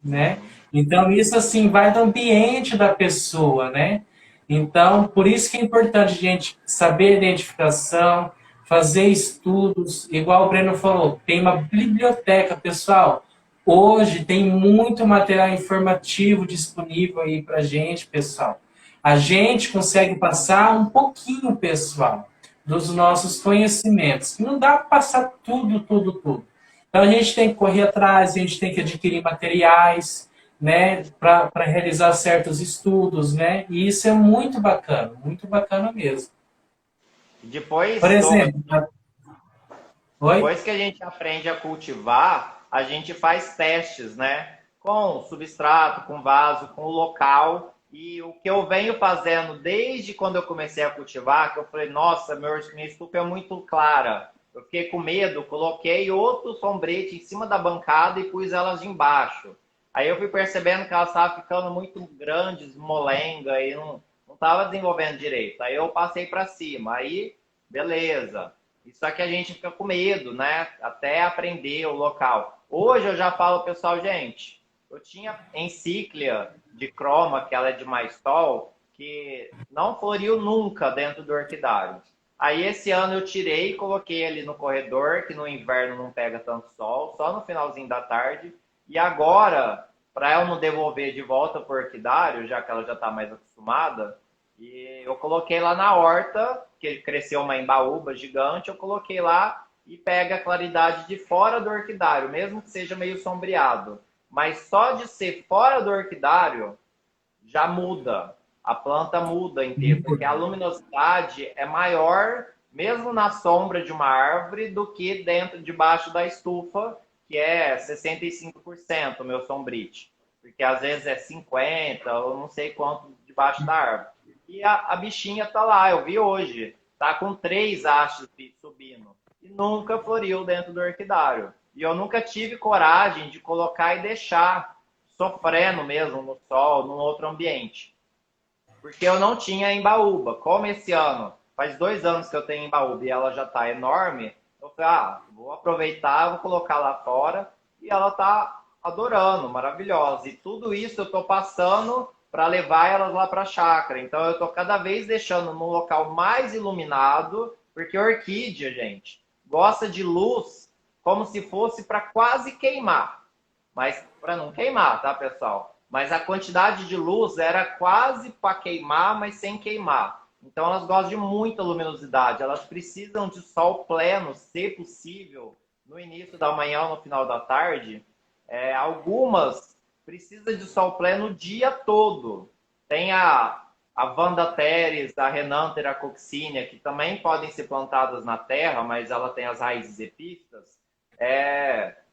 né? Uhum. Então, isso assim vai do ambiente da pessoa, né? Então, por isso que é importante a gente saber a identificação, fazer estudos, igual o Breno falou, tem uma biblioteca, pessoal. Hoje tem muito material informativo disponível aí para gente, pessoal. A gente consegue passar um pouquinho, pessoal, dos nossos conhecimentos. Não dá para passar tudo, tudo, tudo. Então a gente tem que correr atrás, a gente tem que adquirir materiais, né, para realizar certos estudos, né? E isso é muito bacana mesmo. Por Depois, Douglas, exemplo, oi? depois que a gente aprende a cultivar, a gente faz testes, né? Com substrato, com vaso, com local. E o que eu venho fazendo desde quando eu comecei a cultivar, que eu falei, nossa, minha estufa é muito clara. Eu fiquei com medo, coloquei outro sombrete em cima da bancada e pus elas embaixo. Aí eu fui percebendo que elas estavam ficando muito grandes, molenga, e não estava desenvolvendo direito. Aí eu passei para cima. Aí, beleza. Isso aqui a gente fica com medo, né? Até aprender o local. Hoje eu já falo, pessoal, gente, eu tinha encíclia de croma, que ela é de maistol, que não floriu nunca dentro do orquidário. Aí esse ano eu tirei e coloquei ele no corredor, que no inverno não pega tanto sol, só no finalzinho da tarde. E agora, para ela não devolver de volta para o orquidário, já que ela já está mais acostumada, e eu coloquei lá na horta, que cresceu uma embaúba gigante, eu coloquei lá e pega a claridade de fora do orquidário, mesmo que seja meio sombreado. Mas só de ser fora do orquidário já muda. A planta muda inteira, porque a luminosidade é maior, mesmo na sombra de uma árvore, do que dentro, debaixo da estufa, que é 65% o meu sombrite. Porque às vezes é 50%, eu não sei quanto debaixo da árvore. E a bichinha tá lá, eu vi hoje. Tá com 3 hastes subindo. E nunca floriu dentro do orquidário. E eu nunca tive coragem de colocar e deixar sofrendo mesmo no sol, num outro ambiente. Porque eu não tinha embaúba. Como esse ano, faz 2 anos que eu tenho embaúba e ela já está enorme, eu falei, vou aproveitar, vou colocar lá fora. E ela está adorando, maravilhosa. E tudo isso eu estou passando para levar elas lá para a chácara. Então eu estou cada vez deixando num local mais iluminado, porque orquídea, gente, gosta de luz como se fosse para quase queimar. Mas para não queimar, tá, pessoal? Mas a quantidade de luz era quase para queimar, mas sem queimar. Então elas gostam de muita luminosidade. Elas precisam de sol pleno, se possível, no início da manhã ou no final da tarde. Algumas precisam de sol pleno o dia todo. Tem a Vanda teres, a Renanthera coccinea, que também podem ser plantadas na terra, mas ela tem as raízes epífitas,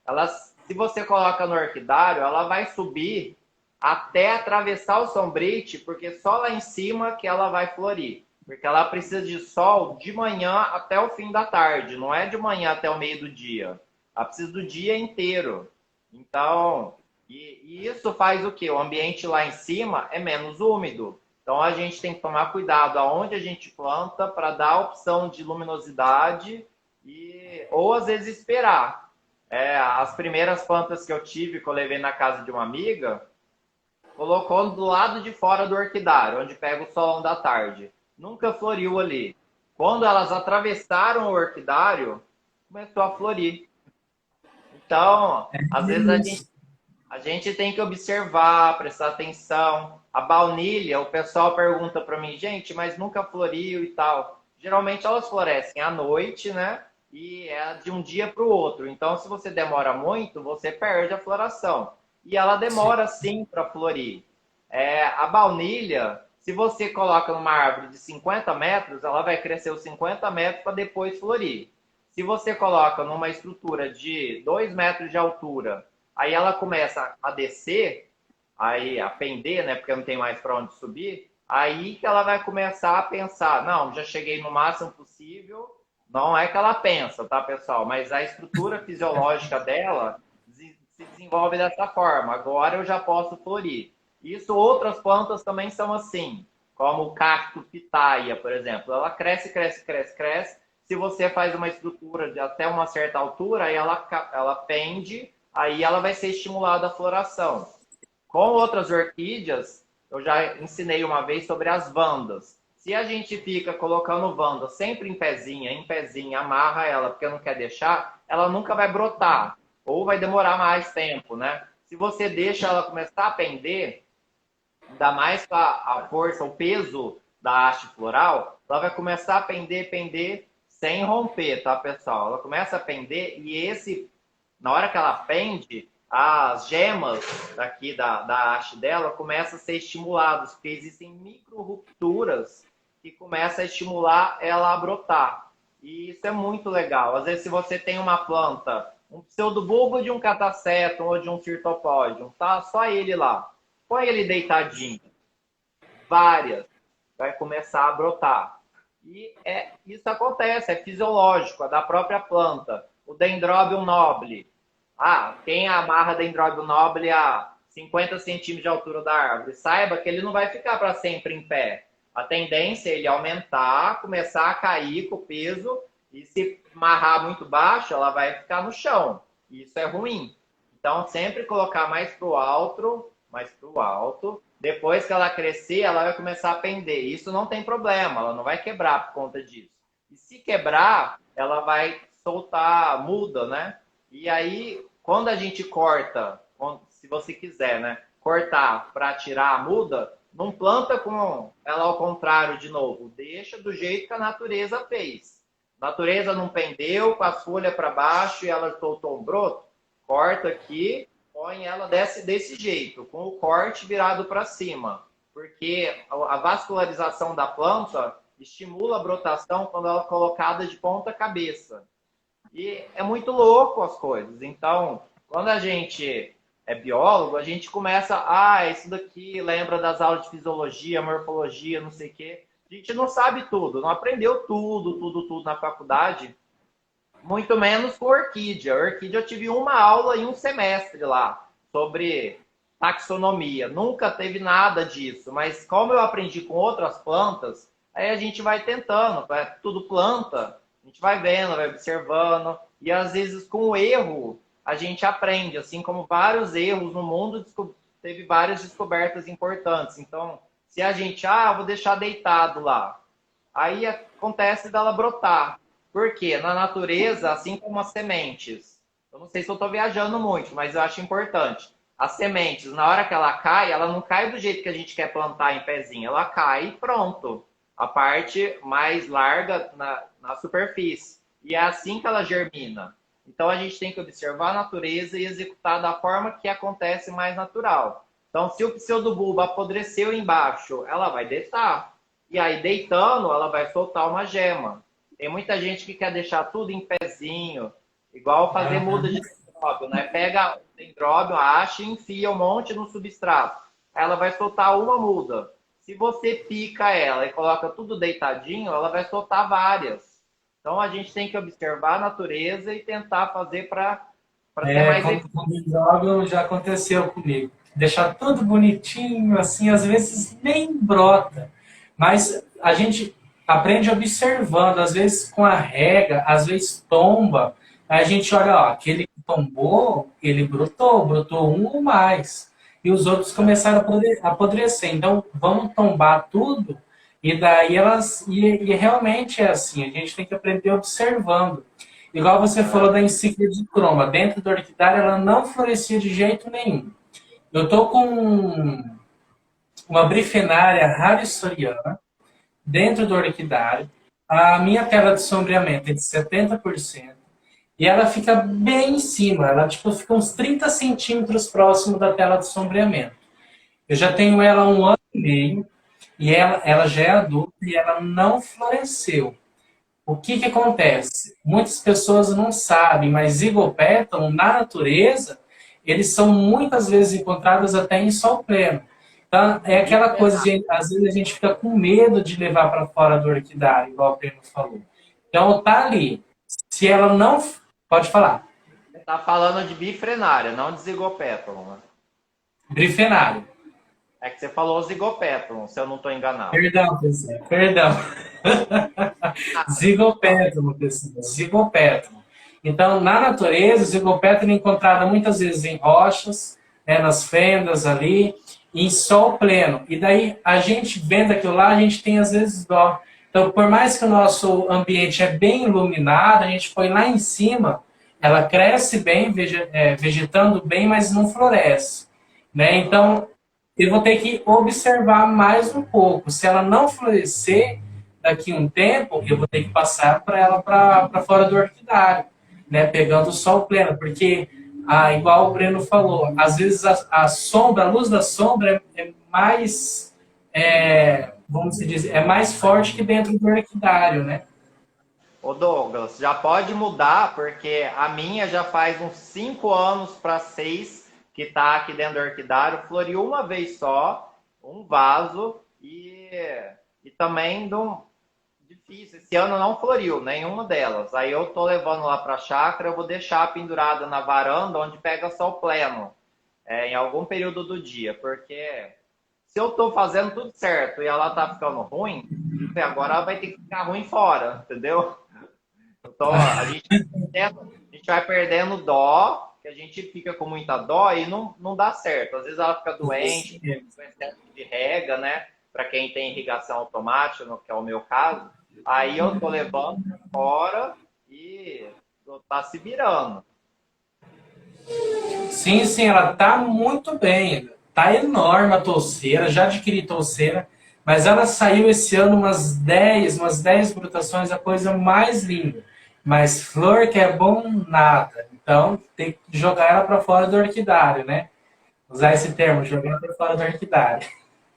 elas, se você coloca no orquidário, ela vai subir até atravessar o sombrite, porque só lá em cima que ela vai florir. Porque ela precisa de sol de manhã até o fim da tarde, não é de manhã até o meio do dia. Ela precisa do dia inteiro. Então, e isso faz o quê? O ambiente lá em cima é menos úmido. Então a gente tem que tomar cuidado aonde a gente planta para dar a opção de luminosidade ou às vezes esperar. As primeiras plantas que eu tive, que eu levei na casa de uma amiga, colocou do lado de fora do orquidário, onde pega o solão da tarde. Nunca floriu ali. Quando elas atravessaram o orquidário, começou a florir. Então, às vezes a gente tem que observar, prestar atenção. A baunilha, o pessoal pergunta para mim, gente, mas nunca floriu e tal. Geralmente elas florescem à noite, né? E é de um dia para o outro. Então, se você demora muito, você perde a floração. E ela demora sim para florir. A baunilha, se você coloca numa árvore de 50 metros, ela vai crescer os 50 metros para depois florir. Se você coloca numa estrutura de 2 metros de altura, aí ela começa a descer, aí a pender, né, porque não tem mais para onde subir, aí que ela vai começar a pensar, não, já cheguei no máximo possível. Não é que ela pensa, tá, pessoal? Mas a estrutura fisiológica dela se desenvolve dessa forma. Agora eu já posso florir. Isso, outras plantas também são assim, como o cacto pitaia, por exemplo. Ela cresce, cresce, cresce, cresce. Se você faz uma estrutura de até uma certa altura, aí ela pende, aí ela vai ser estimulada a floração. Com outras orquídeas, eu já ensinei uma vez sobre as vandas. Se a gente fica colocando vanda sempre em pezinha, amarra ela porque não quer deixar, ela nunca vai brotar. Ou vai demorar mais tempo, né? Se você deixa ela começar a pender, ainda mais com a força, o peso da haste floral, ela vai começar a pender, pender, sem romper, tá, pessoal? Ela começa a pender e na hora que ela pende, as gemas daqui da haste dela começam a ser estimuladas, porque existem micro rupturas que começam a estimular ela a brotar. E isso é muito legal. Às vezes, se você tem uma planta, um pseudobulbo de um catasetum ou de um cirtopódium, tá só ele lá. Põe ele deitadinho. Várias. Vai começar a brotar. E isso acontece, é fisiológico, é da própria planta. O Dendrobium nobile. Quem amarra Dendrobium nobile a 50 centímetros de altura da árvore, saiba que ele não vai ficar para sempre em pé. A tendência é ele aumentar, começar a cair com o peso, e se amarrar muito baixo, ela vai ficar no chão. Isso é ruim. Então, sempre colocar mais para o alto, mais para o alto. Depois que ela crescer, ela vai começar a pender. Isso não tem problema, ela não vai quebrar por conta disso. E se quebrar, ela vai soltar muda, né? E aí, quando a gente corta, se você quiser, né, cortar para tirar a muda, não planta com ela ao contrário de novo. Deixa do jeito que a natureza fez. A natureza não pendeu, com as folhas para baixo e ela soltou um broto. Corta aqui, põe ela desse jeito, com o corte virado para cima. Porque a vascularização da planta estimula a brotação quando ela é colocada de ponta cabeça. E é muito louco as coisas. Então, quando a gente é biólogo, a gente começa, isso daqui lembra das aulas de fisiologia, morfologia, não sei o quê. A gente não sabe tudo, não aprendeu tudo na faculdade, muito menos com orquídea. Orquídea eu tive uma aula em um semestre lá, sobre taxonomia. Nunca teve nada disso, mas como eu aprendi com outras plantas, aí a gente vai tentando, tudo planta, a gente vai vendo, vai observando, e às vezes com o erro a gente aprende, assim como vários erros no mundo, teve várias descobertas importantes. Então, se a gente, vou deixar deitado lá, aí acontece dela brotar. Por quê? Na natureza, assim como as sementes, eu não sei se eu estou viajando muito, mas eu acho importante. As sementes, na hora que ela cai, ela não cai do jeito que a gente quer plantar em pezinho, ela cai e pronto. A parte mais larga na superfície. E é assim que ela germina. Então a gente tem que observar a natureza e executar da forma que acontece mais natural. Então, se o pseudobulbo apodreceu embaixo, ela vai deitar. E aí, deitando, ela vai soltar uma gema. Tem muita gente que quer deixar tudo em pezinho, igual fazer muda de dendróbio, né? Pega o dendróbio, acha e enfia um monte no substrato. Ela vai soltar uma muda. Se você pica ela e coloca tudo deitadinho, ela vai soltar várias. Então, a gente tem que observar a natureza e tentar fazer para ser mais eficiente. Com o dendróbio já aconteceu comigo. Deixar tudo bonitinho, assim, às vezes nem brota. Mas a gente aprende observando, às vezes com a rega, às vezes tomba. Aí a gente olha, ó, aquele que tombou, ele brotou um ou mais. E os outros começaram a apodrecer. Então, vamos tombar tudo, e daí elas. E realmente é assim, a gente tem que aprender observando. Igual você falou da encíclica de croma, dentro da orquidária ela não florescia de jeito nenhum. Eu estou com uma brifenária rarissoriana dentro do orquidário. A minha tela de sombreamento é de 70%. E ela fica bem em cima. Ela tipo, fica uns 30 centímetros próximo da tela de sombreamento. Eu já tenho ela há 1 ano e meio. E ela já é adulta e ela não floresceu. O que acontece? Muitas pessoas não sabem, mas zigopétalon, na natureza, eles são muitas vezes encontrados até em sol pleno. Então, é aquela coisa de, às vezes a gente fica com medo de levar para fora do orquidário, igual o Breno falou. Então, tá ali. Se ela não... Pode falar. Você está falando de bifrenária, não de zigopétalon, né? Brifenário. É que você falou zigopétalon, se eu não estou enganado. Perdão, pessoal. Perdão. Zigopétalon, pessoal. Zigopétalon. Então, na natureza, o zigopétalon é encontrado muitas vezes em rochas, né, nas fendas ali, em sol pleno. E daí, a gente vendo aquilo lá, a gente tem às vezes dó. Então, por mais que o nosso ambiente é bem iluminado, a gente põe lá em cima, ela cresce bem, vegetando bem, mas não floresce. Né? Então, eu vou ter que observar mais um pouco. Se ela não florescer daqui a um tempo, eu vou ter que passar para ela para fora do orquidário, né? Pegando o sol pleno, porque, igual o Breno falou, às vezes a sombra, a luz da sombra é mais, vamos dizer, é mais forte que dentro do orquidário, né? Ô Douglas, já pode mudar, porque a minha já faz uns 5 anos para 6 que está aqui dentro do orquidário, floriu uma vez só, um vaso, e também difícil. Esse ano não floriu, nenhuma delas. Aí eu tô levando lá para a chácara, eu vou deixar pendurada na varanda, onde pega sol pleno, em algum período do dia, porque se eu tô fazendo tudo certo e ela tá ficando ruim, agora ela vai ter que ficar ruim fora, entendeu? Então a gente vai perdendo dó, que a gente fica com muita dó e não dá certo. Às vezes ela fica doente, com excesso de rega, né? Para quem tem irrigação automática, que é o meu caso. Aí eu tô levando fora e tá se virando. Sim, sim, ela tá muito bem. Tá enorme a touceira, já adquiri touceira, mas ela saiu esse ano umas 10 brotações, a coisa mais linda. Mas flor que é bom, nada. Então, tem que jogar ela para fora do orquidário, né? Usar esse termo, jogar para fora do orquidário.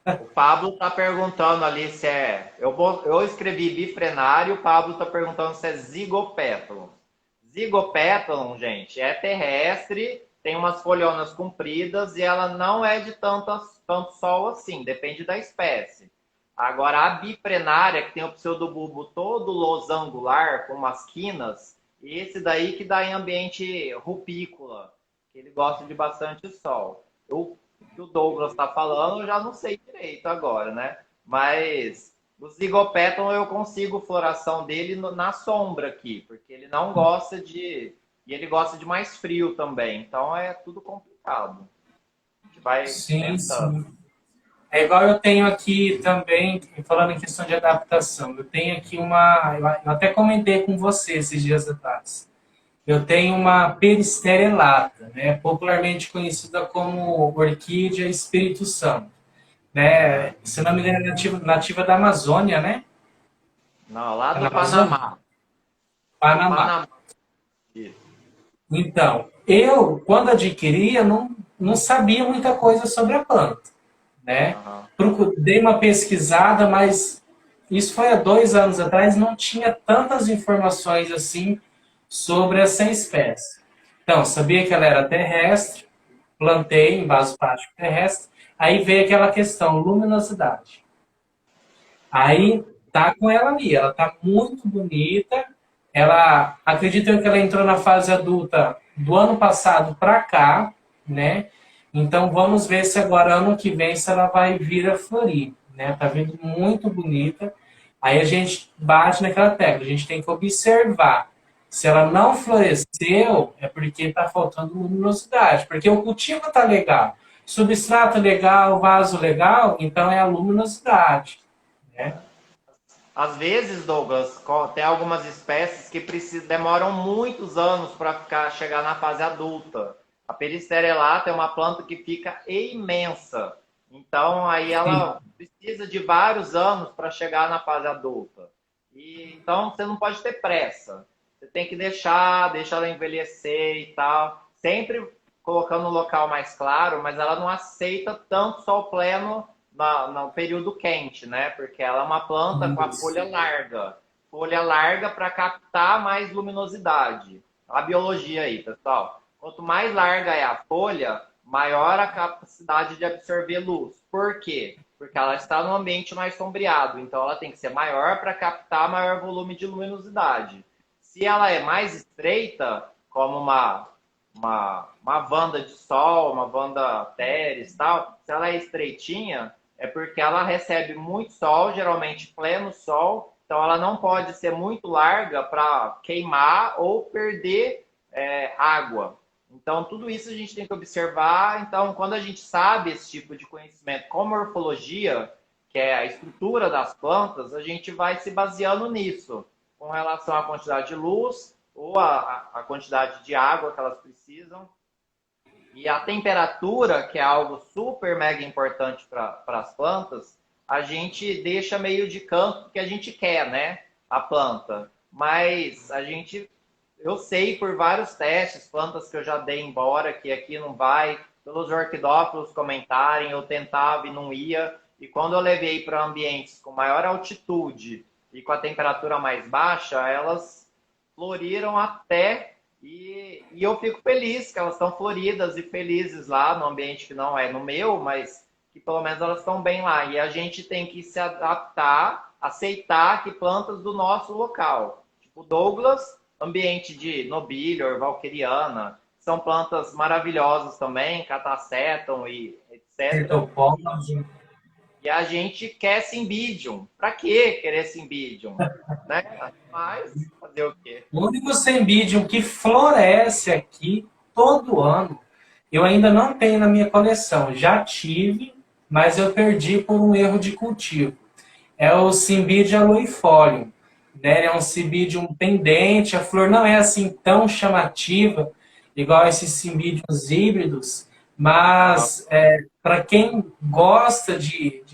O Pablo tá perguntando ali se é... Eu escrevi bifrenário, o Pablo tá perguntando se é zigopétalon. Zigopétalon, gente, é terrestre, tem umas folhonas compridas e ela não é de tanto sol assim, depende da espécie. Agora, a bifrenária, que tem o pseudobulbo todo losangular, com umas quinas, esse daí que dá em ambiente rupícola, que ele gosta de bastante sol. O que o Douglas está falando, eu já não sei direito agora, né? Mas o zigopétalon eu consigo floração dele na sombra aqui, porque ele não gosta de... E ele gosta de mais frio também, então é tudo complicado. A gente vai tentando. Sim. É igual eu tenho aqui também, falando em questão de adaptação, eu tenho aqui eu até comentei com você esses dias atrás. Eu tenho uma Peristeria elata, né, popularmente conhecida como orquídea Espírito Santo. Né? Se não me engano, é nativa da Amazônia, né? Não, lá É do na Amazônia? Panamá. Panamá. Isso. Então, Eu, quando adquiria, não sabia muita coisa sobre a planta, né? Dei uma pesquisada, mas isso foi há 2 anos atrás, não tinha tantas informações assim sobre essa espécie. Então, sabia que ela era terrestre, plantei em vaso plástico terrestre, aí veio aquela questão, luminosidade. Aí tá com ela ali, ela tá muito bonita. Ela, acredito eu que ela entrou na fase adulta do ano passado para cá, né? Então vamos ver se agora ano que vem se ela vai vir a florir, né? Tá vindo muito bonita. Aí a gente bate naquela tecla, a gente tem que observar. Se ela não floresceu, é porque está faltando luminosidade, porque o cultivo tá legal, substrato legal, vaso legal, então é a luminosidade, né? Às vezes, Douglas, tem algumas espécies que demoram muitos anos para chegar na fase adulta. A Peristeria elata é uma planta que fica imensa. Então, aí ela precisa de vários anos para chegar na fase adulta. Então, você não pode ter pressa. Você tem que deixar ela envelhecer e tal. Sempre colocando no local mais claro, mas ela não aceita tanto sol pleno no período quente, né? Porque ela é uma planta com a folha larga. Folha larga para captar mais luminosidade. A biologia aí, pessoal. Quanto mais larga é a folha, maior a capacidade de absorver luz. Por quê? Porque ela está no ambiente mais sombreado. Então ela tem que ser maior para captar maior volume de luminosidade. Se ela é mais estreita, como uma Wanda de sol, uma Wanda teres, tal, se ela é estreitinha, é porque ela recebe muito sol, geralmente pleno sol, então ela não pode ser muito larga para queimar ou perder água. Então, tudo isso a gente tem que observar. Então, quando a gente sabe esse tipo de conhecimento com morfologia, que é a estrutura das plantas, a gente vai se baseando nisso, com relação à quantidade de luz ou a quantidade de água que elas precisam. E a temperatura, que é algo super mega importante para as plantas, a gente deixa meio de canto porque a gente quer, né? A planta. Mas eu sei por vários testes, plantas que eu já dei embora, que aqui não vai, pelos orquidófilos comentarem, eu tentava e não ia. E quando eu levei para ambientes com maior altitude e com a temperatura mais baixa, elas floriram até. E eu fico feliz que elas estão floridas e felizes lá no ambiente que não é no meu, mas que pelo menos elas estão bem lá. E a gente tem que se adaptar, aceitar que plantas do nosso local, tipo Douglas, ambiente de Nobilior, Valqueriana, são plantas maravilhosas também, Catasetum e etc. E a gente quer Cymbidium. Para que querer Cymbidium? Né? Mas fazer o quê? O único Cymbidium que floresce aqui todo ano, eu ainda não tenho na minha coleção. Já tive, mas eu perdi por um erro de cultivo. É o Cymbidium aloifolium. Né? É um Cymbidium pendente, a flor não é assim tão chamativa, igual esses Cymbidiums híbridos, mas para quem gosta de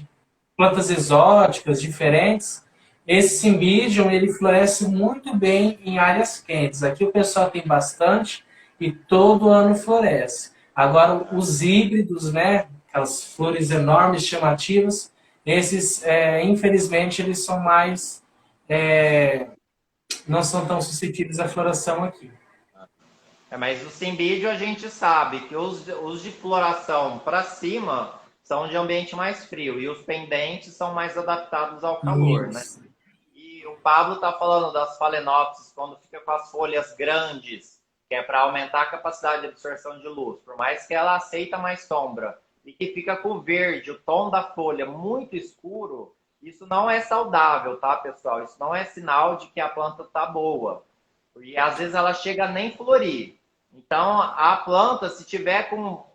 plantas exóticas, diferentes, esse Cymbidium, ele floresce muito bem em áreas quentes. Aqui o pessoal tem bastante e todo ano floresce. Agora, os híbridos, né, aquelas flores enormes, chamativas, esses, infelizmente, eles são mais... não são tão suscetíveis à floração aqui. Mas o Cymbidium a gente sabe que os de floração para cima são de ambiente mais frio e os pendentes são mais adaptados ao calor, né? E o Pablo está falando das Phalaenopsis, quando fica com as folhas grandes, que é para aumentar a capacidade de absorção de luz, por mais que ela aceita mais sombra, e que fica com o verde, o tom da folha muito escuro, isso não é saudável, tá, pessoal? Isso não é sinal de que a planta está boa. E às vezes ela chega a nem florir. Então, a planta, se tiver com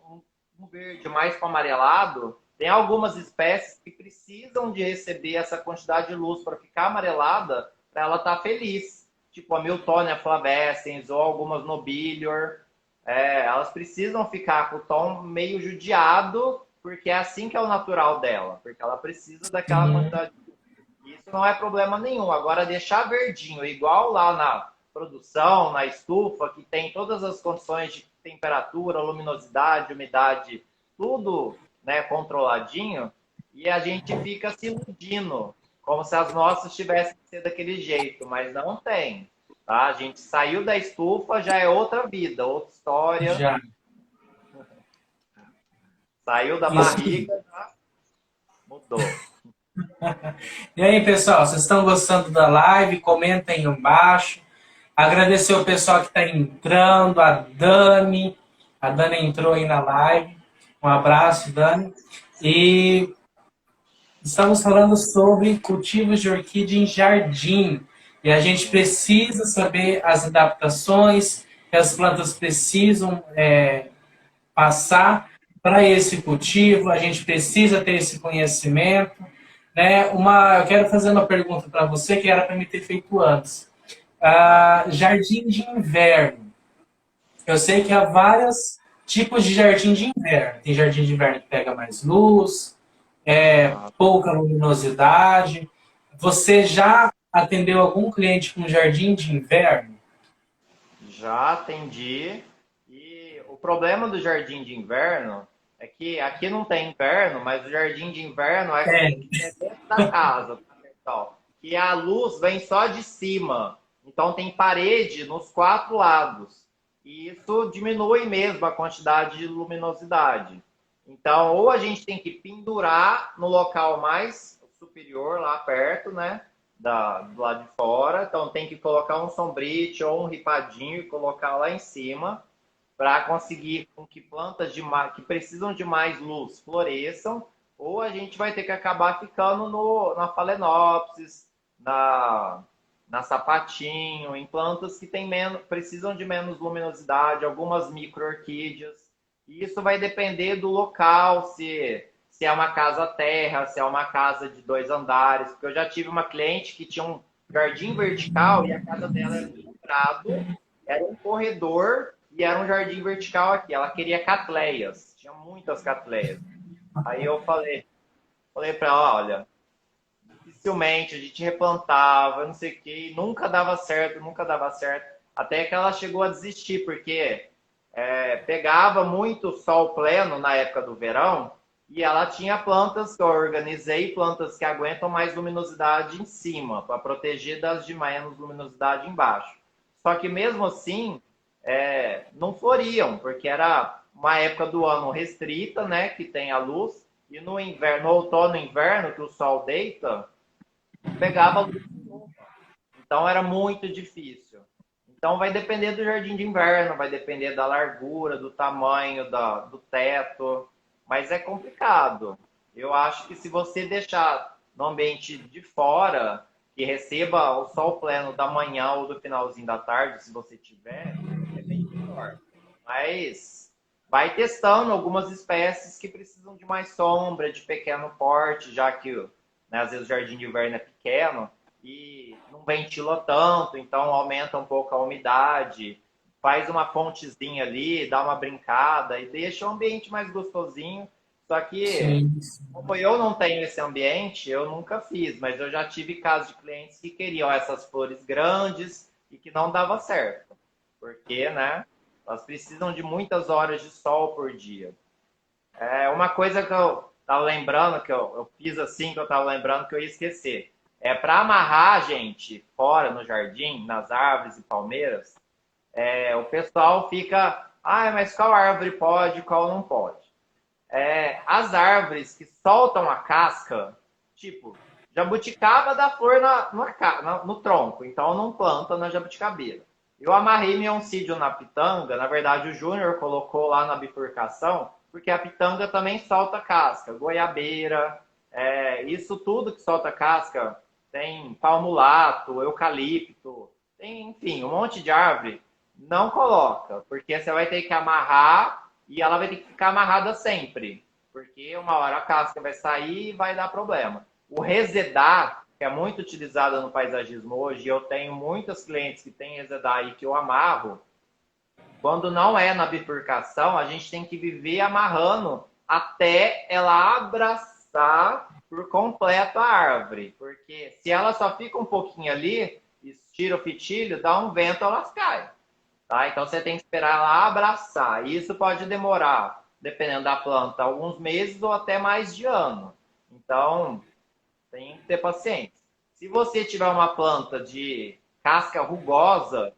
um verde mais para amarelado, tem algumas espécies que precisam de receber essa quantidade de luz para ficar amarelada, para ela estar feliz. Tipo a Miltonia flavescens ou algumas Nobilior. Elas precisam ficar com o tom meio judiado, porque é assim que é o natural dela. Porque ela precisa daquela quantidade de luz. Isso não é problema nenhum. Agora, deixar verdinho, igual lá na produção, na estufa, que tem todas as condições temperatura, luminosidade, umidade, tudo, né, controladinho, e a gente fica se iludindo, como se as nossas tivessem que ser daquele jeito, mas não tem. Tá? A gente saiu da estufa, já é outra vida, outra história. Já. Saiu da Isso. barriga, já mudou. E aí, pessoal, vocês estão gostando da live? Comentem aí embaixo. Agradecer o pessoal que está entrando, a Dani. A Dani entrou aí na live. Um abraço, Dani. E estamos falando sobre cultivos de orquídea em jardim. E a gente precisa saber as adaptações que as plantas precisam passar para esse cultivo. A gente precisa ter esse conhecimento. Né? Eu quero fazer uma pergunta para você que era para me ter feito antes. Jardim de inverno. Eu sei que há vários tipos de jardim de inverno. Tem jardim de inverno que pega mais luz, pouca luminosidade. Você já atendeu algum cliente com jardim de inverno? Já atendi. E o problema do jardim de inverno é que aqui não tem inverno, mas o jardim de inverno é dentro da casa, tá, pessoal? Que a luz vem só de cima. Então tem parede nos 4 lados. E isso diminui mesmo a quantidade de luminosidade. Então, ou a gente tem que pendurar no local mais superior, lá perto, né? Do lado de fora. Então tem que colocar um sombrite ou um ripadinho e colocar lá em cima para conseguir com que plantas que precisam de mais luz floresçam, ou a gente vai ter que acabar ficando na Phalaenopsis, na sapatinho, em plantas que precisam de menos luminosidade, algumas micro-orquídeas. E isso vai depender do local, se é uma casa terra, se é uma casa de 2 andares. Porque eu já tive uma cliente que tinha um jardim vertical e a casa dela era um quadrado, era um corredor e era um jardim vertical aqui. Ela queria catleias, tinha muitas catleias. Aí eu falei para ela, olha, dificilmente a gente replantava, não sei o que, e nunca dava certo, nunca dava certo. Até que ela chegou a desistir, porque pegava muito sol pleno na época do verão, e ela tinha plantas que eu organizei, plantas que aguentam mais luminosidade em cima, para proteger das de menos luminosidade embaixo. Só que mesmo assim, não floriam, porque era uma época do ano restrita, né, que tem a luz, e no inverno, no outono e inverno, que o sol deita, pegava luz de novo. Então era muito difícil. Então vai depender do jardim de inverno, vai depender da largura, do tamanho do teto, mas é complicado. Eu acho que se você deixar no ambiente de fora, que receba o sol pleno da manhã ou do finalzinho da tarde, se você tiver, é bem melhor. Mas vai testando algumas espécies que precisam de mais sombra, de pequeno porte, já que, né, às vezes o jardim de inverno é pequeno e não ventila tanto, então aumenta um pouco a umidade, faz uma fontezinha ali, dá uma brincada e deixa o ambiente mais gostosinho. Só que, Sim. como eu não tenho esse ambiente, eu nunca fiz, mas eu já tive casos de clientes que queriam essas flores grandes e que não dava certo, porque, né, elas precisam de muitas horas de sol por dia. Uma coisa que eu estava lembrando, que eu fiz assim, que eu estava lembrando que eu ia esquecer. Para amarrar, gente, fora no jardim, nas árvores e palmeiras, o pessoal fica, mas qual árvore pode, qual não pode? As árvores que soltam a casca, tipo, jabuticaba dá flor no tronco, então não planta na jabuticabeira. Eu amarrei meu oncídio na pitanga, na verdade o Júnior colocou lá na bifurcação, porque a pitanga também solta casca, goiabeira, isso tudo que solta casca, tem palmulato, eucalipto, tem, enfim, um monte de árvore, não coloca, porque você vai ter que amarrar e ela vai ter que ficar amarrada sempre, porque uma hora a casca vai sair e vai dar problema. O resedar, que é muito utilizado no paisagismo hoje, e eu tenho muitas clientes que têm resedar aí que eu amarro, quando não é na bifurcação, a gente tem que viver amarrando até ela abraçar por completo a árvore, porque se ela só fica um pouquinho ali, tira o fitilho, dá um vento, elas caem. tá? Então você tem que esperar ela abraçar. E isso pode demorar, dependendo da planta, alguns meses ou até mais de ano. Então, tem que ter paciência. Se você tiver uma planta de casca rugosa,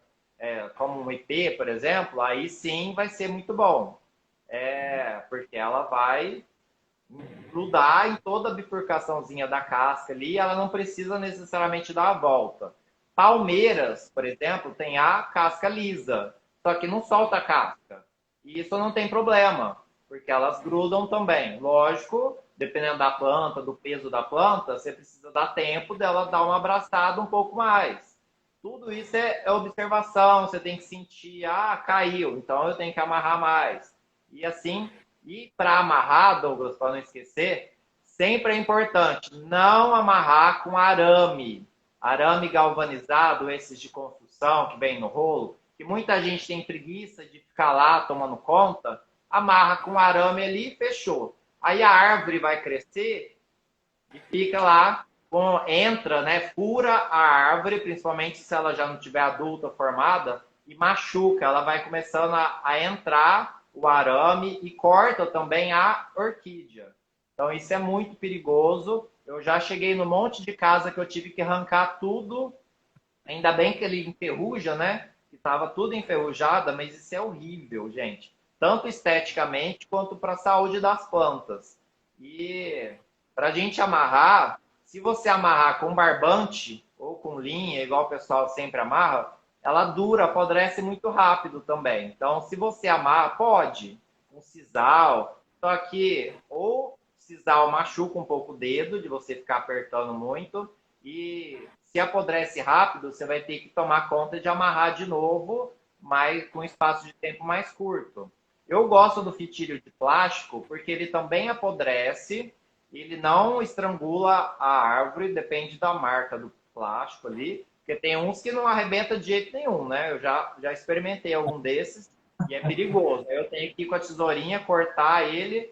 como um ipê, por exemplo, aí sim vai ser muito bom. Porque ela vai grudar em toda a bifurcaçãozinha da casca ali, ela não precisa necessariamente dar a volta. Palmeiras, por exemplo, tem a casca lisa, só que não solta a casca. E isso não tem problema, porque elas grudam também. Lógico, dependendo da planta, do peso da planta, você precisa dar tempo dela dar uma abraçada um pouco mais. Tudo isso é observação, você tem que sentir, caiu, então eu tenho que amarrar mais. E assim, e para amarrar, Douglas, para não esquecer, sempre é importante não amarrar com arame. Arame galvanizado, esses de construção que vem no rolo, que muita gente tem preguiça de ficar lá tomando conta, amarra com arame ali e fechou. Aí a árvore vai crescer e fica lá, entra, né, fura a árvore, principalmente se ela já não tiver adulta formada, e machuca. Ela vai começando a entrar o arame e corta também a orquídea. Então isso é muito perigoso. Eu já cheguei num monte de casa que eu tive que arrancar tudo. Ainda bem que ele enferruja, né? Que estava tudo enferrujado, mas isso é horrível, gente. Tanto esteticamente quanto para a saúde das plantas. E para a gente amarrar, se você amarrar com barbante ou com linha, igual o pessoal sempre amarra, ela dura, apodrece muito rápido também. Então, se você amarra, pode, com sisal. Só que, ou sisal machuca um pouco o dedo, de você ficar apertando muito, e se apodrece rápido, você vai ter que tomar conta de amarrar de novo, mas com espaço de tempo mais curto. Eu gosto do fitilho de plástico, porque ele também apodrece, ele não estrangula a árvore, depende da marca do plástico ali, porque tem uns que não arrebenta de jeito nenhum, né? Eu já experimentei algum desses e é perigoso. Eu tenho que ir com a tesourinha, cortar ele,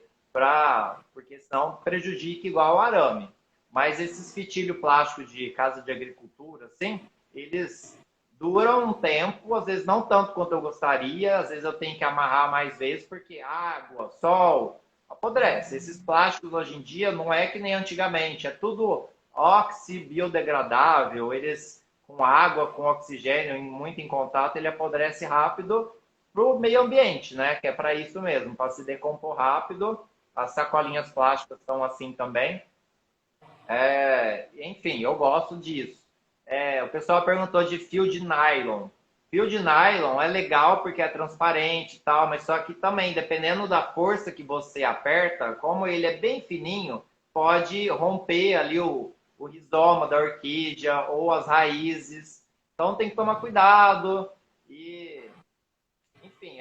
porque senão prejudica igual o arame. Mas esses fitilhos plásticos de casa de agricultura, assim, eles duram um tempo, às vezes não tanto quanto eu gostaria, às vezes eu tenho que amarrar mais vezes, porque água, sol, apodrece. Esses plásticos hoje em dia não é que nem antigamente, é tudo oxibiodegradável, eles com água, com oxigênio, muito em contato, ele apodrece rápido para o meio ambiente, né? Que é para isso mesmo, para se decompor rápido. As sacolinhas plásticas são assim também. Enfim, eu gosto disso. O pessoal perguntou de fio de nylon. Fio de nylon é legal porque é transparente e tal, mas só que também, dependendo da força que você aperta, como ele é bem fininho, pode romper ali o rizoma da orquídea ou as raízes. Então tem que tomar cuidado. E, enfim,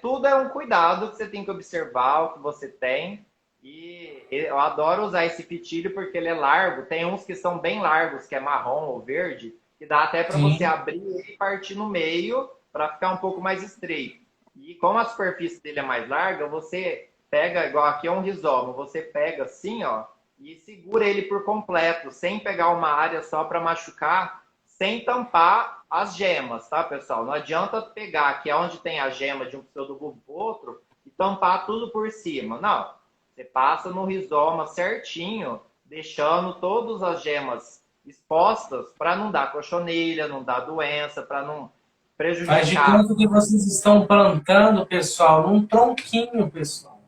tudo é um cuidado que você tem que observar o que você tem. E eu adoro usar esse fitilho porque ele é largo. Tem uns que são bem largos, que é marrom ou verde, que dá até para você abrir e partir no meio para ficar um pouco mais estreito. E como a superfície dele é mais larga, você pega, igual aqui é um rizoma, você pega assim, ó, e segura ele por completo, sem pegar uma área só para machucar, sem tampar as gemas, tá, pessoal? Não adianta pegar aqui onde tem a gema de um pseudobulbo pro outro e tampar tudo por cima. Não. Você passa no rizoma certinho, deixando todas as gemas expostas para não dar cochonilha, não dar doença, para não prejudicar. Mas de quanto que vocês estão plantando, pessoal, num tronquinho, pessoal.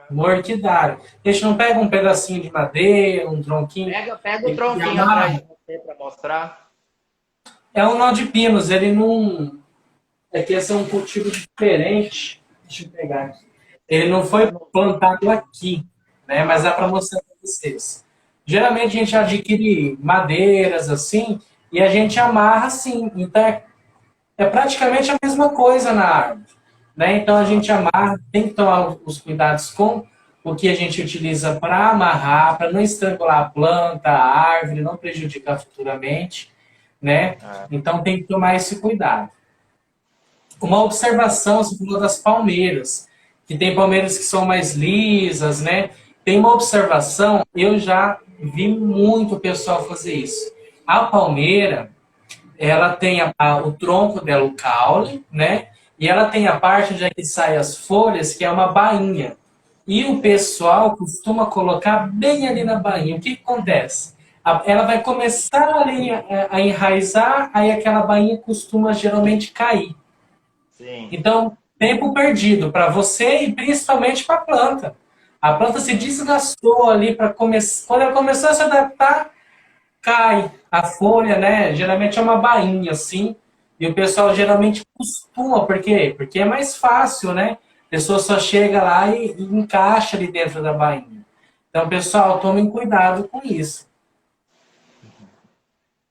No orquidário. A gente não pega um pedacinho de madeira, um tronquinho. Pega o tronquinho atrás de você para mostrar. É um nó de pinos, ele não. É que esse é um cultivo diferente. Deixa eu pegar aqui. Ele não foi plantado aqui, né? Mas dá para mostrar para vocês. Geralmente a gente adquire madeiras assim e a gente amarra assim. Então é praticamente a mesma coisa na árvore, né? Então a gente amarra, tem que tomar os cuidados com o que a gente utiliza para amarrar, para não estrangular a planta, a árvore, não prejudicar futuramente, né? Então tem que tomar esse cuidado. Uma observação, você falou das palmeiras, que tem palmeiras que são mais lisas, né? Tem uma observação, eu já vi muito o pessoal fazer isso. A palmeira, ela tem o tronco dela, o caule, né? E ela tem a parte onde é que saem as folhas, que é uma bainha. E o pessoal costuma colocar bem ali na bainha. O que que acontece? Ela vai começar ali a enraizar, aí aquela bainha costuma geralmente cair. Sim. Então, tempo perdido para você e principalmente para a planta. A planta se desgastou ali para começar. Quando ela começou a se adaptar, cai a folha, né? Geralmente é uma bainha assim. E o pessoal geralmente costuma, por quê? Porque é mais fácil, né? A pessoa só chega lá e encaixa ali dentro da bainha. Então, pessoal, tomem cuidado com isso.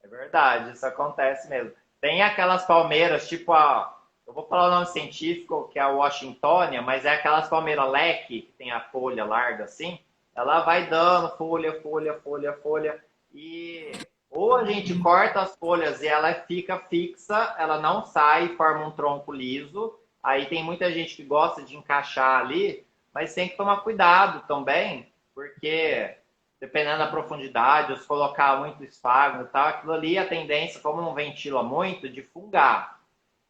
É verdade, isso acontece mesmo. Tem aquelas palmeiras, tipo a. Eu vou falar o nome científico, que é a Washingtonia, mas é aquelas palmeiras leque, que tem a folha larga assim. Ela vai dando folha, folha, folha, folha. E ou a gente corta as folhas e ela fica fixa, ela não sai, forma um tronco liso. Aí tem muita gente que gosta de encaixar ali, mas tem que tomar cuidado também, porque dependendo da profundidade, ou se colocar muito esfagno e tal, aquilo ali, a tendência, como não ventila muito, de fungar.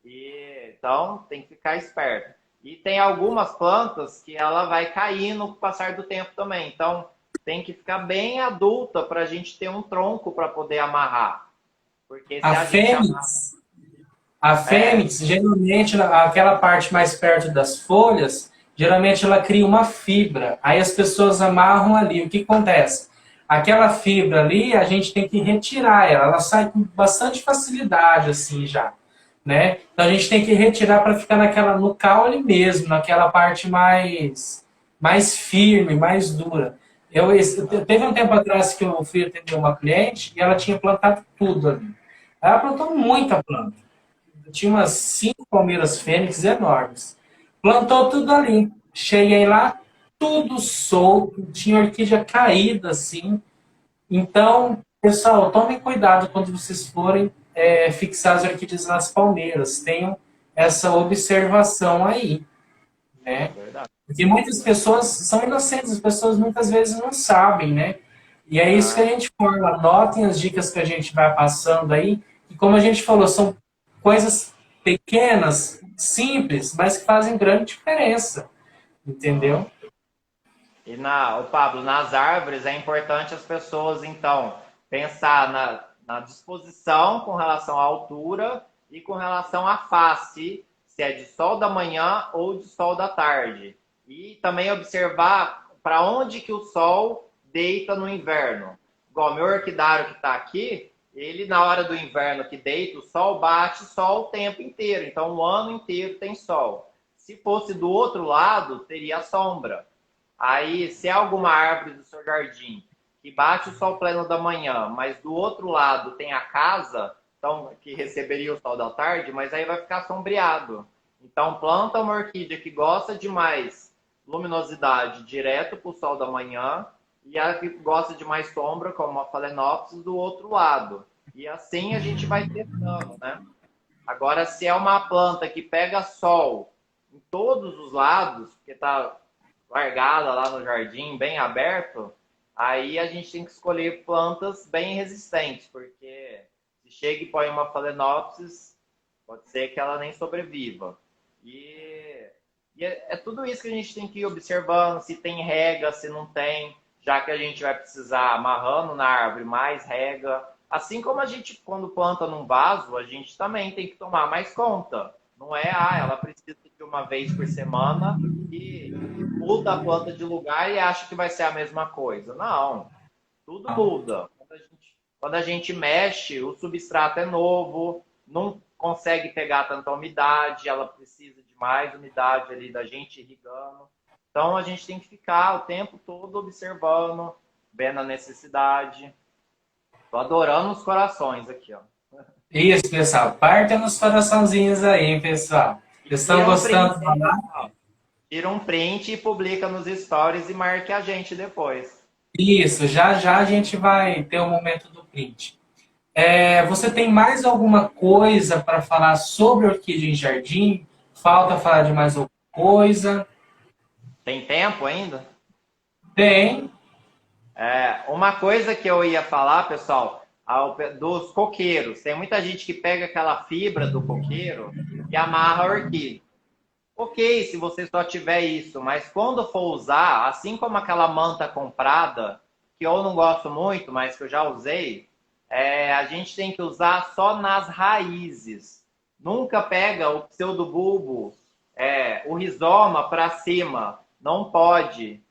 Então, tem que ficar esperto. E tem algumas plantas que ela vai cair no passar do tempo também. Então, tem que ficar bem adulta para a gente ter um tronco para poder amarrar. Porque se A a gente amarra... fênix, a É, fênix, geralmente, aquela parte mais perto das folhas, geralmente ela cria uma fibra. Aí as pessoas amarram ali. O que acontece? Aquela fibra ali, a gente tem que retirar ela. Ela sai com bastante facilidade, assim, já. Né? Então a gente tem que retirar para ficar no caule mesmo, naquela parte mais firme, mais dura. Teve um tempo atrás que eu fui atender uma cliente e ela tinha plantado tudo ali. Ela plantou muita planta. Tinha umas 5 palmeiras fênix enormes. Plantou tudo ali. Cheguei lá, tudo solto, tinha orquídea caída assim. Então, pessoal, tomem cuidado quando vocês forem fixar as orquídeas nas palmeiras. Tenham essa observação aí, é né? verdade. Porque muitas pessoas são inocentes, as pessoas muitas vezes não sabem, né? E é isso que a Ah, gente fala. Anotem as dicas que a gente vai passando aí. E como a gente falou, são coisas pequenas, simples, mas que fazem grande diferença. ah. Entendeu? E o Pablo, nas árvores é importante as pessoas, então, pensar na disposição com relação à altura e com relação à face, se é de sol da manhã ou de sol da tarde. E também observar para onde que o sol deita no inverno. Igual meu orquidário que está aqui, ele na hora do inverno que deita, o sol bate sol o tempo inteiro. Então o ano inteiro tem sol. Se fosse do outro lado, teria sombra. Aí, se é alguma árvore do seu jardim que bate o sol pleno da manhã, mas do outro lado tem a casa, então que receberia o sol da tarde, mas aí vai ficar sombreado. Então, planta uma orquídea que gosta de mais luminosidade direto para o sol da manhã e a que gosta de mais sombra, como a Phalaenopsis, do outro lado. E assim a gente vai testando, né? Agora, se é uma planta que pega sol em todos os lados, porque está largada lá no jardim, bem aberto, aí a gente tem que escolher plantas bem resistentes, porque se chega e põe uma Phalaenopsis, pode ser que ela nem sobreviva. E é tudo isso que a gente tem que ir observando, se tem rega, se não tem, já que a gente vai precisar amarrando na árvore mais rega. Assim como a gente, quando planta num vaso, a gente também tem que tomar mais conta. Não é, ela precisa de uma vez por semana e muda a planta de lugar e acha que vai ser a mesma coisa. Não, tudo muda. Quando a gente mexe, o substrato é novo, não consegue pegar tanta umidade, ela precisa de mais umidade ali da gente irrigando. Então a gente tem que ficar o tempo todo observando, vendo a necessidade. Tô adorando os corações aqui, ó. Isso, pessoal. Parta nos coraçãozinhos aí, pessoal. E Vocês estão gostando? tira um print e publica nos stories e marque a gente depois. Isso, já já a gente vai ter o momento do print. Você tem mais alguma coisa para falar sobre orquídea em jardim? Falta falar de mais alguma coisa? Tem tempo ainda? Tem. Uma coisa que eu ia falar, pessoal, dos coqueiros. Tem muita gente que pega aquela fibra do coqueiro e amarra a orquídea. Ok, se você só tiver isso, mas quando for usar, assim como aquela manta comprada, que eu não gosto muito, mas que eu já usei, a gente tem que usar só nas raízes. Nunca pega o pseudobulbo, o rizoma para cima. Não pode.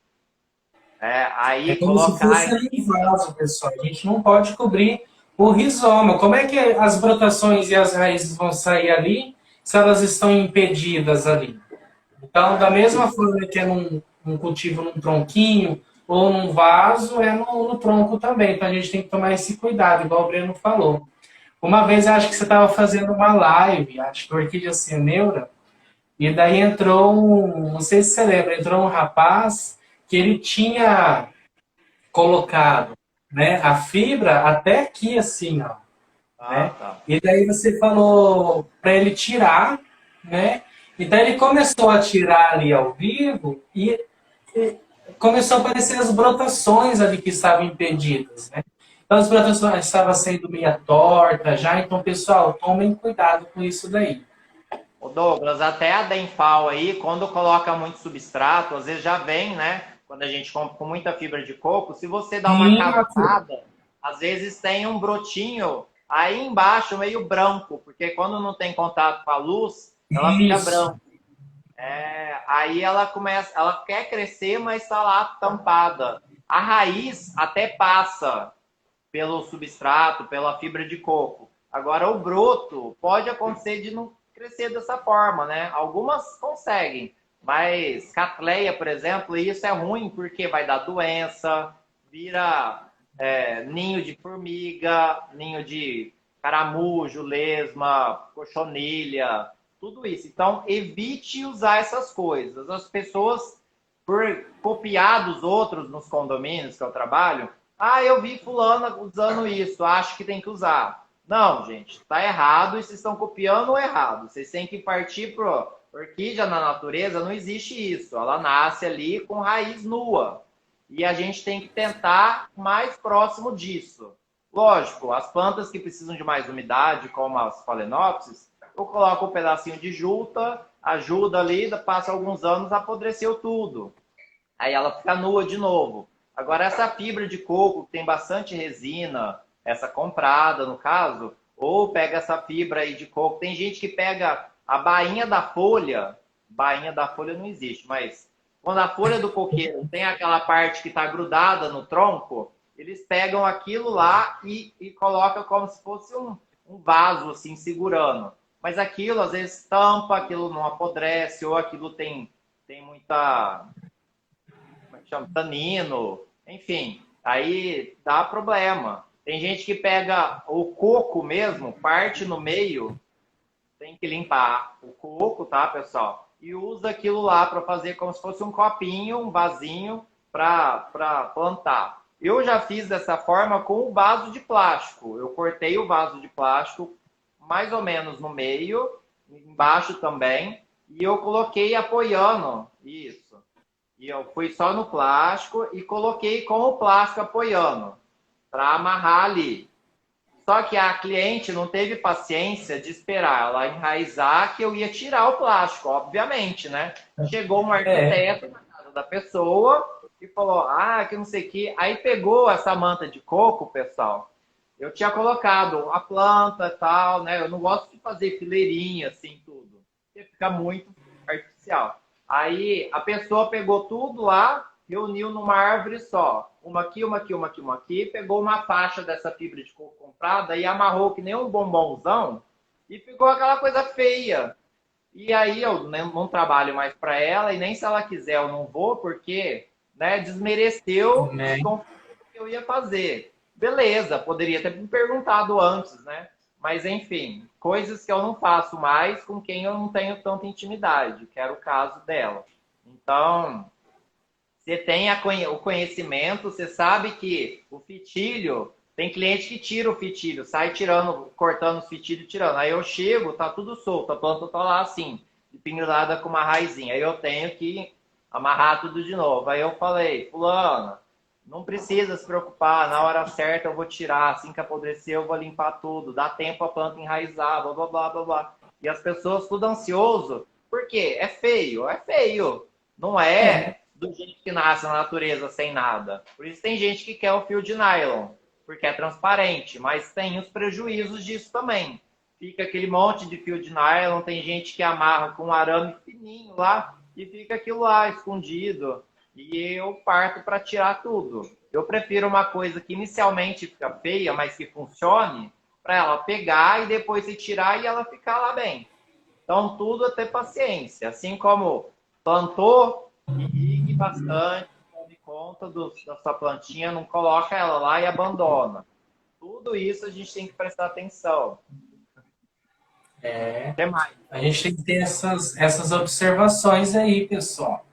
É Aí como se colocar fosse em ali um cima. vaso, pessoal. A gente não pode cobrir o rizoma. Como é que as brotações e as raízes vão sair ali se elas estão impedidas ali? Então, da mesma forma que é num cultivo num tronquinho ou num vaso, é no tronco também. Então, a gente tem que tomar esse cuidado, igual o Breno falou. Uma vez, acho que você estava fazendo uma live, acho que Orquídea Cineura, e daí entrou não sei se você lembra, entrou um rapaz que ele tinha colocado, né, a fibra até aqui, assim, ó, Ah, né? tá. E daí você falou para ele tirar, né? Então ele começou a tirar ali ao vivo e começou a aparecer as brotações ali que estavam impedidas, né? Então as brotações estavam sendo meia torta já, então pessoal, tomem cuidado com isso daí. O Douglas, até a Denfal aí, quando coloca muito substrato, às vezes já vem, né? Quando a gente compra com muita fibra de coco, se você dá uma Sim, cavada, às vezes tem um brotinho aí embaixo meio branco, porque quando não tem contato com a luz, ela fica isso. branca. Aí ela começa, ela quer crescer, mas está lá tampada. A raiz até passa pelo substrato, pela fibra de coco. Agora, o broto pode acontecer de não crescer dessa forma, né? Algumas conseguem, mas Catleia, por exemplo, isso é ruim porque vai dar doença, vira ninho de formiga, ninho de caramujo, lesma, cochonilha, tudo isso. Então, evite usar essas coisas. As pessoas, por copiar dos outros nos condomínios que eu trabalho, eu vi fulano usando isso, acho que tem que usar. Não, gente, tá errado e vocês estão copiando o errado. Vocês têm que partir pro orquídea na natureza, não existe isso. Ela nasce ali com raiz nua. E a gente tem que tentar mais próximo disso. Lógico, as plantas que precisam de mais umidade, como as phalaenopsis, eu coloco um pedacinho de juta, ajuda ali, passa alguns anos, apodreceu tudo. Aí ela fica nua de novo. Agora, essa fibra de coco que tem bastante resina, essa comprada no caso, ou pega essa fibra aí de coco. Tem gente que pega a bainha da folha não existe, mas quando a folha do coqueiro tem aquela parte que está grudada no tronco, eles pegam aquilo lá e colocam como se fosse um vaso assim segurando. Mas aquilo às vezes tampa, aquilo não apodrece, ou aquilo tem muita, como é que chama? Tanino, enfim, aí dá problema. Tem gente que pega o coco mesmo, parte no meio, tem que limpar o coco, tá, pessoal? E usa aquilo lá para fazer como se fosse um copinho, um vasinho para plantar. Eu já fiz dessa forma com o vaso de plástico. Eu cortei o vaso de plástico mais ou menos no meio, embaixo também, e eu coloquei apoiando isso. E eu fui só no plástico e coloquei com o plástico apoiando para amarrar ali. Só que a cliente não teve paciência de esperar ela enraizar que eu ia tirar o plástico, obviamente, né? Chegou um É, arquiteto na casa da pessoa e falou, que não sei o que. Aí pegou essa manta de coco, pessoal. Eu tinha colocado a planta e tal, né? Eu não gosto de fazer fileirinha assim, tudo. Porque fica muito artificial. Aí a pessoa pegou tudo lá, reuniu numa árvore só. Uma aqui, uma aqui, uma aqui, uma aqui. Pegou uma faixa dessa fibra de coco comprada e amarrou que nem um bombonzão. E ficou aquela coisa feia. E aí eu não trabalho mais para ela e nem se ela quiser eu não vou, porque desmereceu o né? que eu ia fazer. Beleza, poderia ter me perguntado antes, né? Mas enfim, coisas que eu não faço mais com quem eu não tenho tanta intimidade, que era o caso dela. Então, você tem o conhecimento, você sabe que o fitilho, tem cliente que tira o fitilho, sai tirando, cortando os fitilhos e tirando. Aí eu chego, tá tudo solto, a planta tá lá assim, pendurada com uma raizinha. Aí eu tenho que amarrar tudo de novo. Aí eu falei, fulana, Não precisa se preocupar, na hora certa eu vou tirar, assim que apodrecer eu vou limpar tudo, dá tempo a planta enraizar, blá, blá, blá, blá, blá. E as pessoas tudo ansioso, por quê? É feio, é feio. Não é do jeito que nasce na natureza sem nada. Por isso tem gente que quer o fio de nylon, porque é transparente, mas tem os prejuízos disso também. Fica aquele monte de fio de nylon, tem gente que amarra com um arame fininho lá e fica aquilo lá escondido. E eu parto para tirar tudo. Eu prefiro uma coisa que inicialmente fica feia, mas que funcione, para ela pegar e depois se tirar e ela ficar lá bem. Então, tudo é ter paciência. Assim como plantou, irrigue bastante, tome conta da sua plantinha, não coloca ela lá e abandona. Tudo isso a gente tem que prestar atenção. Até mais. A gente tem que ter essas observações aí, pessoal.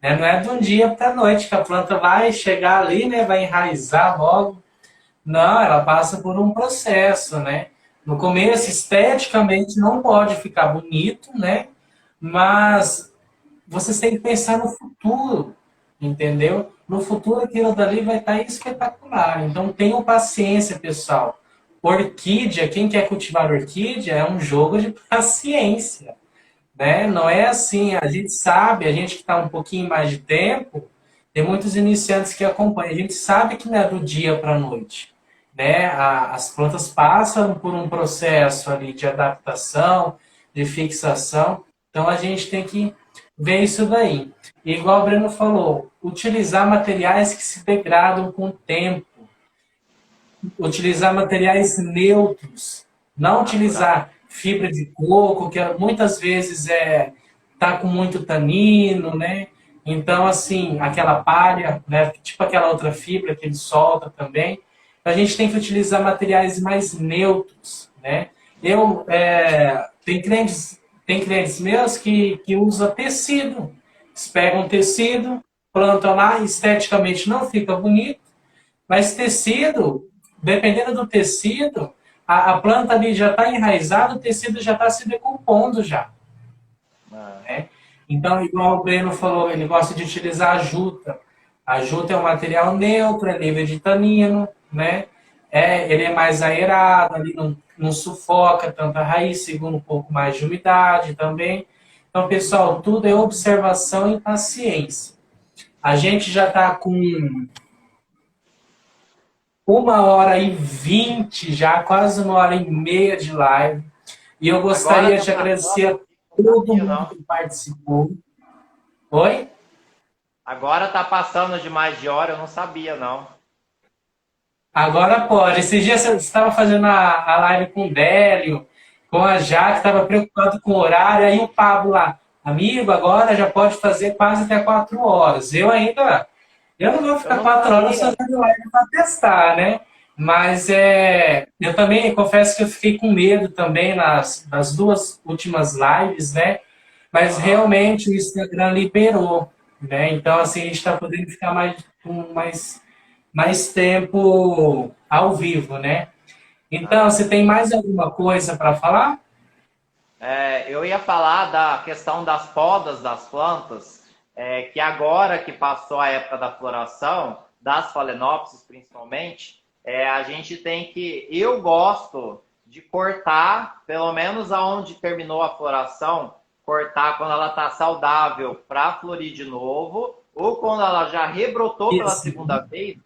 Né? Não é de um dia para a noite que a planta vai chegar ali, né? Vai enraizar logo. Não, ela passa por um processo, né? No começo, esteticamente, não pode ficar bonito, né? Mas vocês têm que pensar no futuro, entendeu? No futuro, aquilo dali vai estar espetacular. Então, tenham paciência, pessoal. Orquídea, quem quer cultivar orquídea, é um jogo de paciência, né? Não é assim, a gente sabe, a gente que está um pouquinho mais de tempo, tem muitos iniciantes que acompanham, a gente sabe que não é do dia para a noite, né? As plantas passam por um processo ali de adaptação, de fixação, então a gente tem que ver isso daí. E igual o Breno falou, utilizar materiais que se degradam com o tempo, utilizar materiais neutros, não utilizar fibra de coco, que muitas vezes tá com muito tanino, né? Então, assim, aquela palha, né? Tipo aquela outra fibra que ele solta também. A gente tem que utilizar materiais mais neutros, né? Tem clientes meus que usam tecido. Eles pegam tecido, plantam lá, esteticamente não fica bonito, mas tecido, dependendo do tecido, a planta ali já está enraizada, o tecido já está se decompondo já. Né? Então, igual o Breno falou, ele gosta de utilizar a juta. A juta é um material neutro, é livre de tanino, né? Ele é mais aerado, ali não sufoca tanta raiz, segura um pouco mais de umidade também. Então, pessoal, tudo é observação e paciência. A gente já está com 1h20 já, quase 1h30 de live. E eu gostaria de agradecer a todo mundo que participou. Oi? Agora tá passando de mais de hora, eu não sabia, não. Agora pode. Esses dias você estava fazendo a live com o Délio, com a Jaque, estava preocupado com o horário, aí o Pablo lá, amigo, agora já pode fazer quase até 4 horas. Eu não vou ficar 4 horas fazendo live para testar, né? Mas eu também confesso que eu fiquei com medo também nas 2 últimas lives, né? Mas realmente o Instagram liberou, né? Então, assim, a gente está podendo ficar mais tempo ao vivo, né? Então, você tem mais alguma coisa para falar? Eu ia falar da questão das podas das plantas, que agora que passou a época da floração, das Phalaenopsis principalmente, a gente tem que... Eu gosto de cortar, pelo menos aonde terminou a floração, cortar quando ela está saudável para florir de novo, ou quando ela já rebrotou pela segunda vez,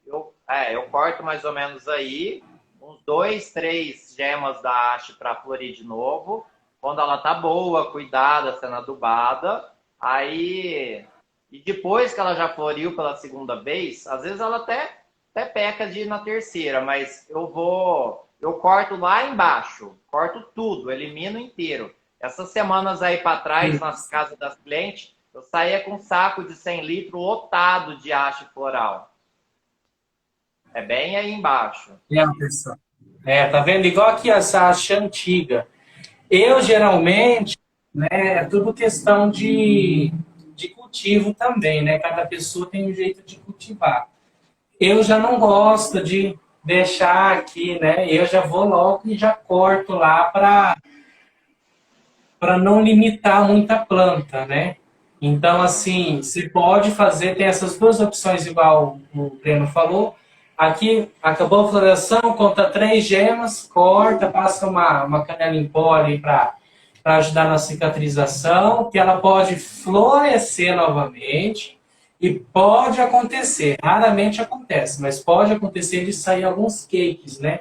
eu corto mais ou menos aí, uns 2, 3 gemas da haste para florir de novo, quando ela tá boa, cuidada, sendo adubada, aí... E depois que ela já floriu pela segunda vez, às vezes ela até peca de ir na terceira, mas eu corto lá embaixo, corto tudo, elimino inteiro. Essas semanas aí para trás, nas casas das clientes, eu saía com um saco de 100 litros lotado de haste floral. É bem aí embaixo. Pessoal. Tá vendo? Igual aqui essa haste antiga. Eu, geralmente, né, é tudo questão de cultivo também, né? Cada pessoa tem um jeito de cultivar. Eu já não gosto de deixar aqui, né? Eu já vou logo e já corto lá para não limitar muita planta, né? Então, assim, você pode fazer, tem essas duas opções, igual o Breno falou. Aqui, acabou a floração, conta 3 gemas, corta, passa uma canela em pó ali para ajudar na cicatrização, que ela pode florescer novamente e pode acontecer, raramente acontece, mas pode acontecer de sair alguns cakes, né?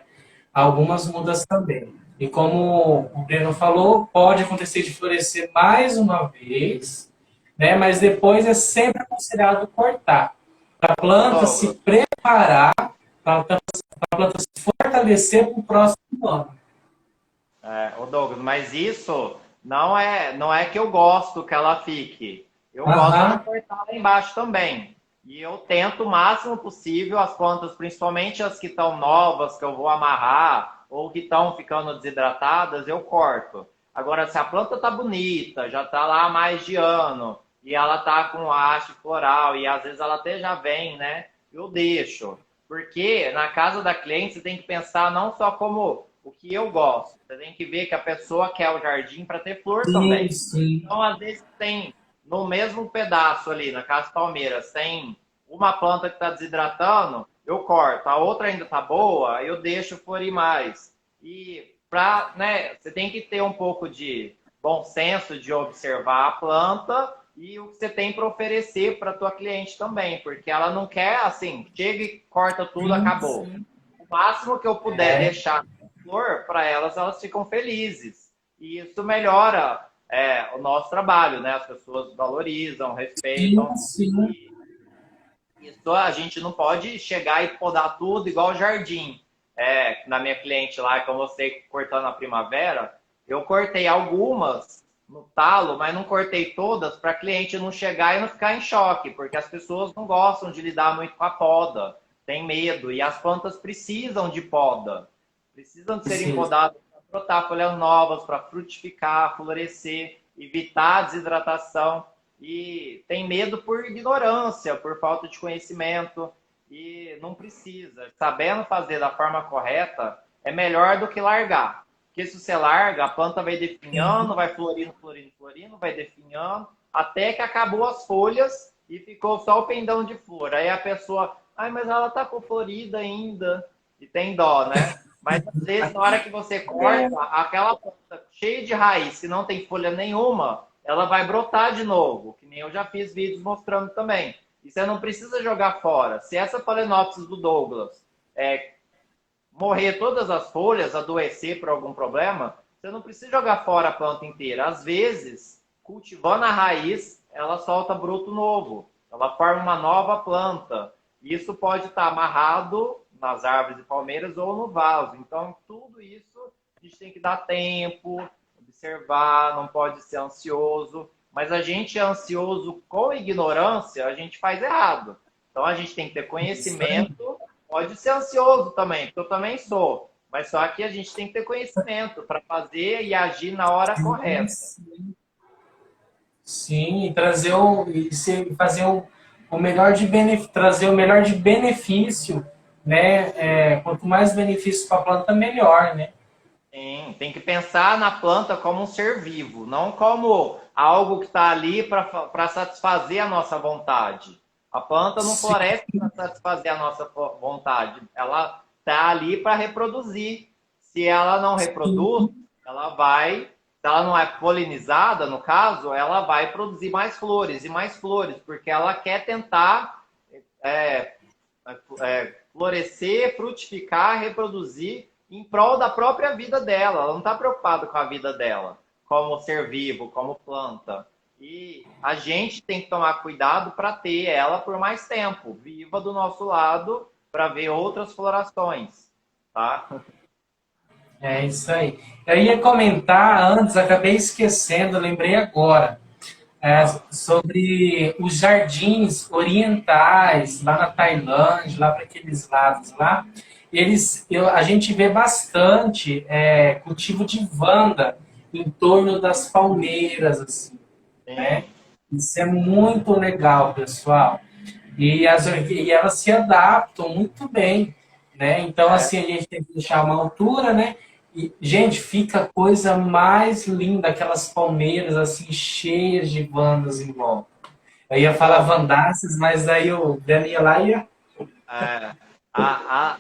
Algumas mudas também. E como o Breno falou, pode acontecer de florescer mais uma vez, né? Mas depois é sempre aconselhado cortar. Para a Ô, planta se Douglas, preparar, para a planta se fortalecer para o próximo ano. ô Douglas, mas isso não é que eu gosto que ela fique. Eu gosto de Aham, cortar lá embaixo também. E eu tento o máximo possível as plantas, principalmente as que estão novas, que eu vou amarrar, ou que estão ficando desidratadas, eu corto. Agora, se a planta tá bonita, já tá lá há mais de ano, e ela tá com haste floral, e às vezes ela até já vem, né? Eu deixo. Porque na casa da cliente você tem que pensar não só como o que eu gosto, você tem que ver que a pessoa quer o jardim para ter flor sim, também. sim. Então, às vezes, tem no mesmo pedaço ali, na Casa Palmeiras, tem uma planta que está desidratando, eu corto. A outra ainda está boa, eu deixo florir mais. E né, você tem que ter um pouco de bom senso de observar a planta e o que você tem para oferecer para a tua cliente também, porque ela não quer assim, chega e corta tudo, Sim, acabou. sim. O máximo que eu puder É, deixar com flor para elas, elas ficam felizes. E isso melhora o nosso trabalho, né? As pessoas valorizam, sim, respeitam. sim. E isso a gente não pode chegar e podar tudo igual o jardim. Na minha cliente lá, que eu mostrei cortando a primavera, eu cortei algumas no talo, mas não cortei todas para a cliente não chegar e não ficar em choque, porque as pessoas não gostam de lidar muito com a poda, tem medo, e as plantas precisam de poda, precisam de serem Sim. podadas para brotar folhas novas, para frutificar, florescer, evitar a desidratação e tem medo por ignorância, por falta de conhecimento e não precisa. Sabendo fazer da forma correta é melhor do que largar. Porque se você larga, a planta vai definhando, vai florindo, florindo, florindo, vai definhando, até que acabou as folhas e ficou só o pendão de flor. Aí a pessoa, ai, mas ela tá com florida ainda. E tem dó, né? Mas às vezes, na hora que você corta, aquela planta cheia de raiz, que não tem folha nenhuma, ela vai brotar de novo, que nem eu já fiz vídeos mostrando também. E você não precisa jogar fora. Se essa Phalaenopsis do Douglas morrer todas as folhas, adoecer por algum problema, você não precisa jogar fora a planta inteira. Às vezes, cultivando a raiz, ela solta broto novo. Ela forma uma nova planta. Isso pode estar amarrado nas árvores de palmeiras ou no vaso. Então, tudo isso a gente tem que dar tempo, observar, não pode ser ansioso. Mas a gente é ansioso com ignorância, a gente faz errado. Então, a gente tem que ter Isso aí. conhecimento. Pode ser ansioso também, porque eu também sou. Mas só que a gente tem que ter conhecimento para fazer e agir na hora Sim, correta. sim. Sim, e trazer fazer o melhor de benefício, trazer o melhor de benefício, né? Quanto mais benefício para a planta, melhor, né? Sim, tem que pensar na planta como um ser vivo, não como algo que está ali para satisfazer a nossa vontade. A planta não Sim, floresce para satisfazer a nossa vontade. Ela está ali para reproduzir. Se ela não reproduz, sim, ela vai. Se ela não é polinizada, no caso, ela vai produzir mais flores e mais flores, porque ela quer tentar é, florescer, frutificar, reproduzir em prol da própria vida dela. Ela não está preocupada com a vida dela, como ser vivo, como planta. E a gente tem que tomar cuidado para ter ela por mais tempo, viva do nosso lado, para ver outras florações, tá? é isso aí. Eu ia comentar antes, acabei esquecendo, lembrei agora, Ah, sobre os jardins orientais, lá na Tailândia, lá para aqueles lados lá. A gente vê bastante cultivo de vanda em torno das palmeiras, assim, né? sim, Isso é muito legal, pessoal. E elas se adaptam muito bem, né? Então, é, assim, a gente tem que deixar uma altura, né? E, gente, fica a coisa mais linda, aquelas palmeiras assim, cheias de vandas em volta. Eu ia falar vandáceas, mas aí o Dani ia lá e ia... É,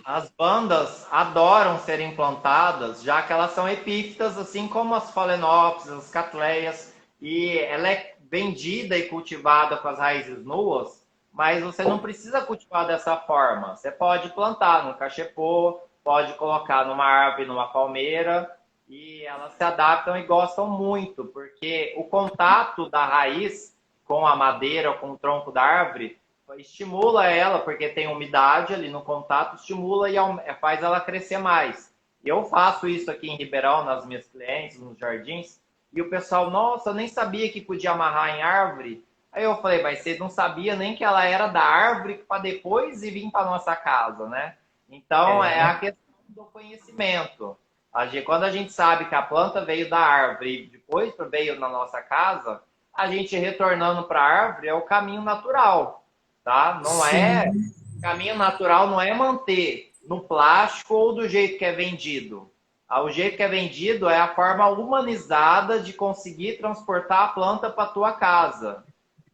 as bandas adoram serem plantadas, já que elas são epífitas, assim como as phalaenopsis, as catleias, e ela é vendida e cultivada com as raízes nuas, mas você não precisa cultivar dessa forma. Você pode plantar no cachepô, pode colocar numa árvore, numa palmeira, e elas se adaptam e gostam muito, porque o contato da raiz com a madeira ou com o tronco da árvore estimula ela, porque tem umidade ali no contato, estimula e faz ela crescer mais. Eu faço isso aqui em Ribeirão, nas minhas clientes, nos jardins, e o pessoal, nossa, eu nem sabia que podia amarrar em árvore. Aí eu falei, mas você não sabia nem que ela era da árvore para depois ir vir para nossa casa, né? Então, é a questão do conhecimento. Quando a gente sabe que a planta veio da árvore e depois veio na nossa casa, a gente retornando para a árvore é o caminho natural. Tá? Não é, o caminho natural não é manter no plástico ou do jeito que é vendido. O jeito que é vendido é a forma humanizada de conseguir transportar a planta para tua casa.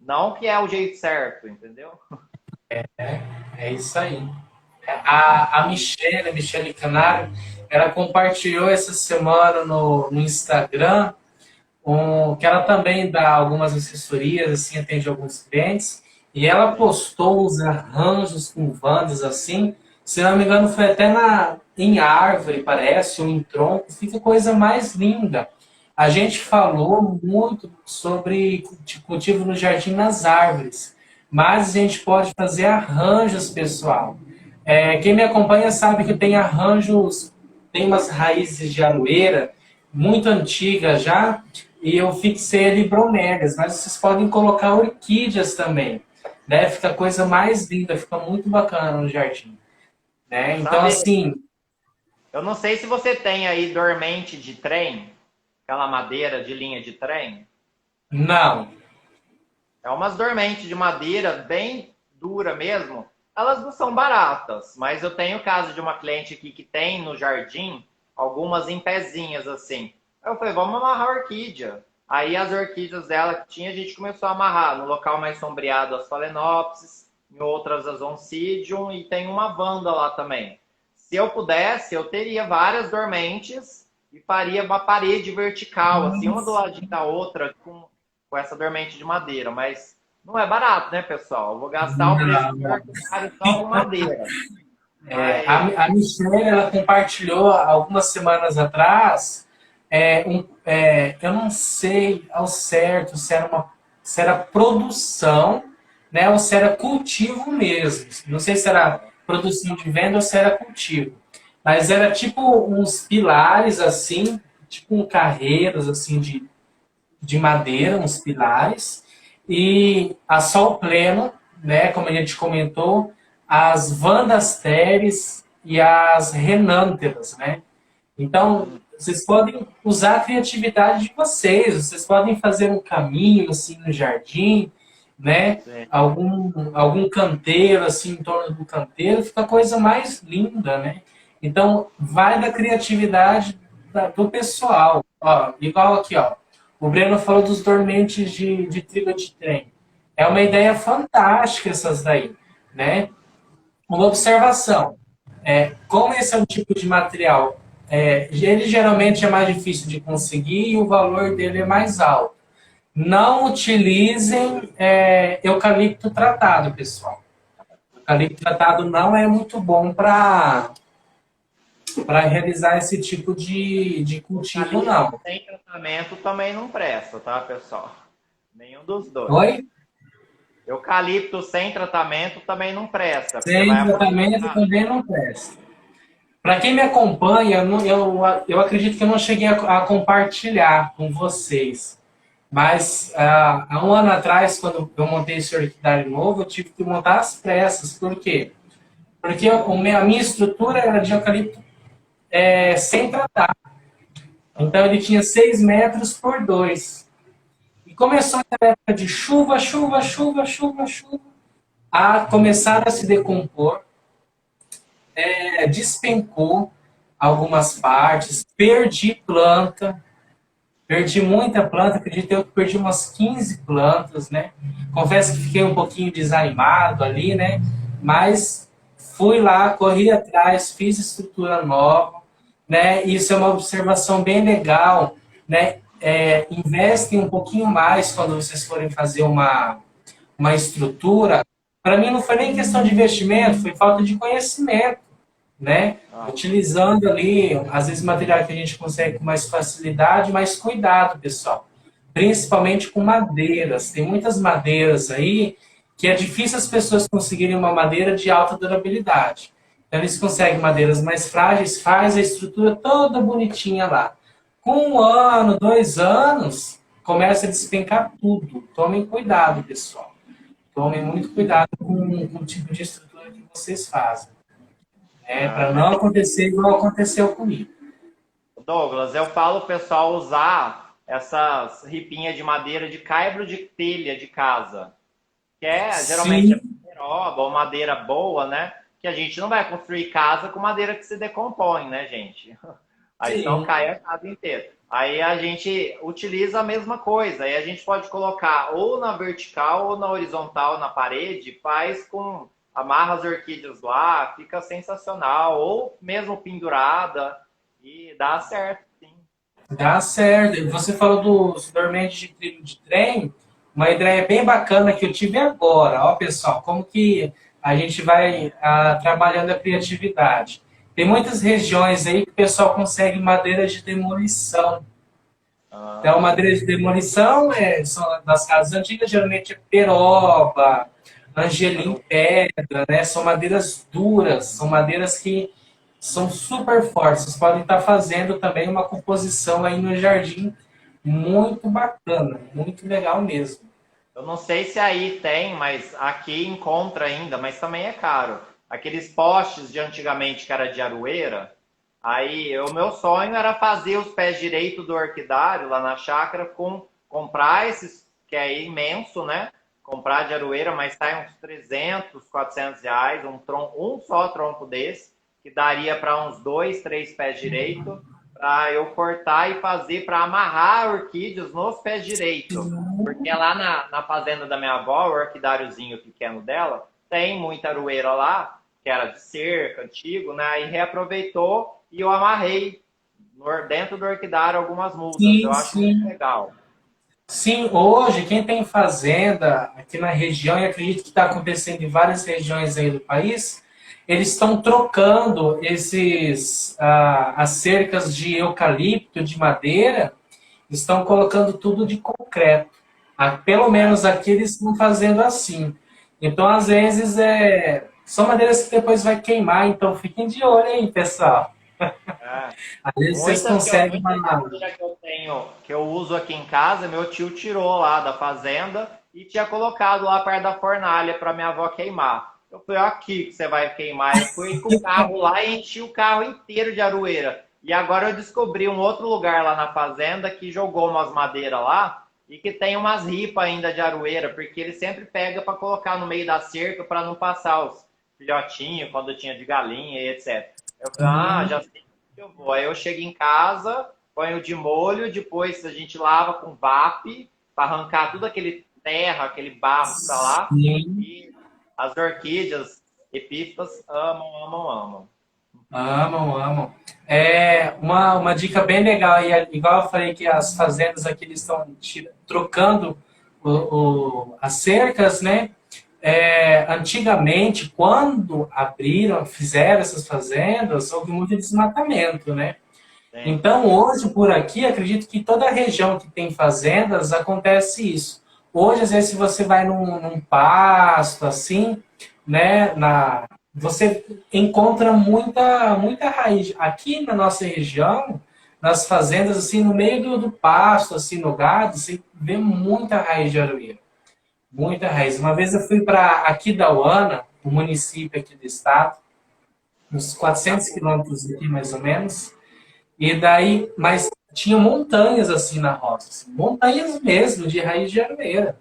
Não que é o jeito certo, entendeu? É isso aí. A Michele Canário, ela compartilhou essa semana no Instagram, que ela também dá algumas assessorias, assim, atende alguns clientes, e ela postou os arranjos com vandas, assim, se não me engano foi até em árvore, parece, ou em tronco, fica a coisa mais linda. A gente falou muito sobre cultivo no jardim nas árvores, mas a gente pode fazer arranjos, pessoal. Quem me acompanha sabe que tem arranjos, tem umas raízes de aloeira muito antigas já, e eu fixei ali bromélias, mas vocês podem colocar orquídeas também, né? Fica a coisa mais linda, fica muito bacana no jardim, né? Então, Sabe, assim, eu não sei se você tem aí dormente de trem, aquela madeira de linha de trem. não. É umas dormentes de madeira bem dura mesmo. Elas não são baratas, mas eu tenho o caso de uma cliente aqui que tem no jardim algumas em pezinhas assim. Aí eu falei, vamos amarrar a orquídea. Aí as orquídeas dela que tinha, a gente começou a amarrar. No local mais sombreado as phalaenopsis, em outras as oncidium e tem uma vanda lá também. Se eu pudesse, eu teria várias dormentes e faria uma parede vertical, assim, uma do ladinho da outra, com essa dormente de madeira, mas não é barato, né, pessoal? Eu vou gastar o preço do orquidário só com madeira. Mas... A Michelle, ela compartilhou algumas semanas atrás, eu não sei ao certo se era produção, né, ou se era cultivo mesmo. Não sei se era produção de venda ou se era cultivo. Mas era tipo uns pilares assim, tipo um carreiros assim de madeira, uns pilares, e a sol pleno, né, como a gente comentou, as Vandasteres e as Renânteras, né? Então, vocês podem usar a criatividade de vocês podem fazer um caminho assim no jardim, né? Algum canteiro assim em torno do canteiro, fica a coisa mais linda, né? Então, vai da criatividade do pessoal. Ó, igual aqui, ó. O Breno falou dos dormentes de trilha de trem. É uma ideia fantástica essas daí, né? Uma observação. Como esse é um tipo de material, ele geralmente é mais difícil de conseguir e o valor dele é mais alto. Não utilizem eucalipto tratado, pessoal. Eucalipto tratado não é muito bom para realizar esse tipo de cultivo, não. Sem tratamento também não presta, tá, pessoal? Nenhum dos dois. Oi? Eucalipto sem tratamento também não presta. Sem tratamento também não presta. Para quem me acompanha, eu acredito que eu não cheguei a compartilhar com vocês. Mas há um ano atrás, quando eu montei esse orquidário novo, eu tive que montar às pressas. Por quê? Porque a minha estrutura era de eucalipto sem tratar. Então ele tinha 6 metros por 2. E começou a época de chuva, a começar a se decompor, despencou, algumas partes, perdi planta, perdi muita planta, acredito eu que perdi umas 15 plantas, né? Confesso que fiquei um pouquinho desanimado ali, né? Mas fui lá, corri atrás, fiz estrutura nova, né? Isso é uma observação bem legal, né? Investem um pouquinho mais quando vocês forem fazer uma estrutura. Para mim não foi nem questão de investimento, foi falta de conhecimento, né? Utilizando ali, às vezes, material que a gente consegue com mais facilidade, mas cuidado, pessoal. Principalmente com madeiras. Tem muitas madeiras aí que é difícil as pessoas conseguirem uma madeira de alta durabilidade. Então, eles conseguem madeiras mais frágeis, faz a estrutura toda bonitinha lá. Com 1 ano, 2 anos, começa a despencar tudo. Tomem cuidado, pessoal. Tomem muito cuidado com o tipo de estrutura que vocês fazem. Para não acontecer igual aconteceu comigo. Douglas, eu falo o pessoal usar essas ripinhas de madeira de caibro de telha de casa, que geralmente é peroba ou madeira boa, né? Que a gente não vai construir casa com madeira que se decompõe, né, gente? Aí então cai a casa inteira. Aí a gente utiliza a mesma coisa. Aí a gente pode colocar ou na vertical ou na horizontal na parede, faz com... amarra as orquídeas lá, fica sensacional. Ou mesmo pendurada e dá certo, sim. Dá certo. Você falou dos dormentes de trilho de trem, uma ideia bem bacana que eu tive agora. Ó, pessoal, como que a gente vai trabalhando a criatividade. Tem muitas regiões aí que o pessoal consegue madeira de demolição. Então, madeira de demolição são das casas antigas, geralmente é peroba, angelim pedra, né? São madeiras duras, são madeiras que são super fortes. Vocês podem estar fazendo também uma composição aí no jardim muito bacana, muito legal mesmo. Eu não sei se aí tem, mas aqui encontra ainda, mas também é caro. Aqueles postes de antigamente que era de aroeira. Aí o meu sonho era fazer os pés direitos do orquidário lá na chácara comprar esses, que é imenso, né? Comprar de aroeira, mas sai uns 300, 400 reais, um só tronco desse, que daria para uns 2, 3 pés direitos, para eu cortar e fazer para amarrar orquídeas nos pés direitos. Porque lá na fazenda da minha avó, o orquidáriozinho pequeno dela, tem muita aroeira lá, que era de cerca, antigo, né? E reaproveitou e eu amarrei dentro do orquidário algumas mudas. Eu acho muito legal. Sim, hoje quem tem fazenda aqui na região, e acredito que está acontecendo em várias regiões aí do país, eles estão trocando as cercas de eucalipto, de madeira, estão colocando tudo de concreto. Pelo menos aqui eles estão fazendo assim. Então, às vezes, são madeiras que depois vai queimar, então fiquem de olho aí, pessoal. Às vezes vocês conseguem que eu uso aqui em casa, meu tio tirou lá da fazenda e tinha colocado lá perto da fornalha para minha avó queimar. Eu falei, aqui que você vai queimar. Eu fui com o carro lá e enchi o carro inteiro de aroeira. E agora eu descobri um outro lugar lá na fazenda que jogou umas madeiras lá e que tem umas ripas ainda de aroeira, porque ele sempre pega para colocar no meio da cerca para não passar os filhotinhos quando tinha de galinha e etc. Eu falei, já sei que eu vou. Aí eu chego em casa, ponho de molho, depois a gente lava com VAP para arrancar tudo aquele terra, aquele barro que tá lá. E as orquídeas epífitas amam, amam, amam. Amam. Uma dica bem legal, e igual eu falei que as fazendas aqui eles estão trocando as cercas, né? Antigamente, quando fizeram essas fazendas, houve muito desmatamento, né? Sim. Então, hoje, por aqui, acredito que toda região que tem fazendas, acontece isso. Hoje, às vezes, se você vai num pasto, assim, né, você encontra muita raiz. Aqui na nossa região, nas fazendas, assim, no meio do pasto, assim, no gado, você vê muita raiz de aroeira. Muita raiz. Uma vez eu fui para Aquidauana, um município aqui do estado, uns 400 quilômetros aqui, mais ou menos. E daí, mas tinha montanhas assim na roça, assim, montanhas mesmo, de raiz de aroeira.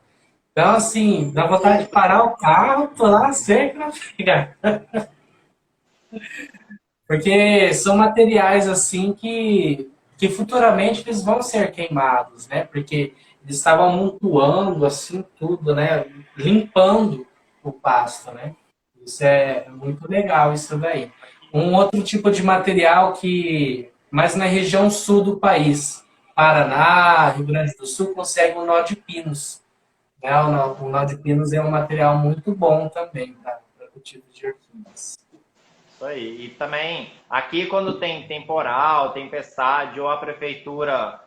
Então, assim, dá vontade de parar o carro, pular a cerca e pegar. Porque são materiais assim que futuramente eles vão ser queimados, né? Porque eles estavam amontoando assim tudo, né? Limpando o pasto, né? Isso é muito legal, isso daí. Um outro tipo de material que, mais na região sul do país, Paraná, Rio Grande do Sul, consegue o nó de pinos. Né? O nó de pinos é um material muito bom também para cultivo de orquídeas. Isso aí. E também, aqui quando tem temporal, tempestade, ou a prefeitura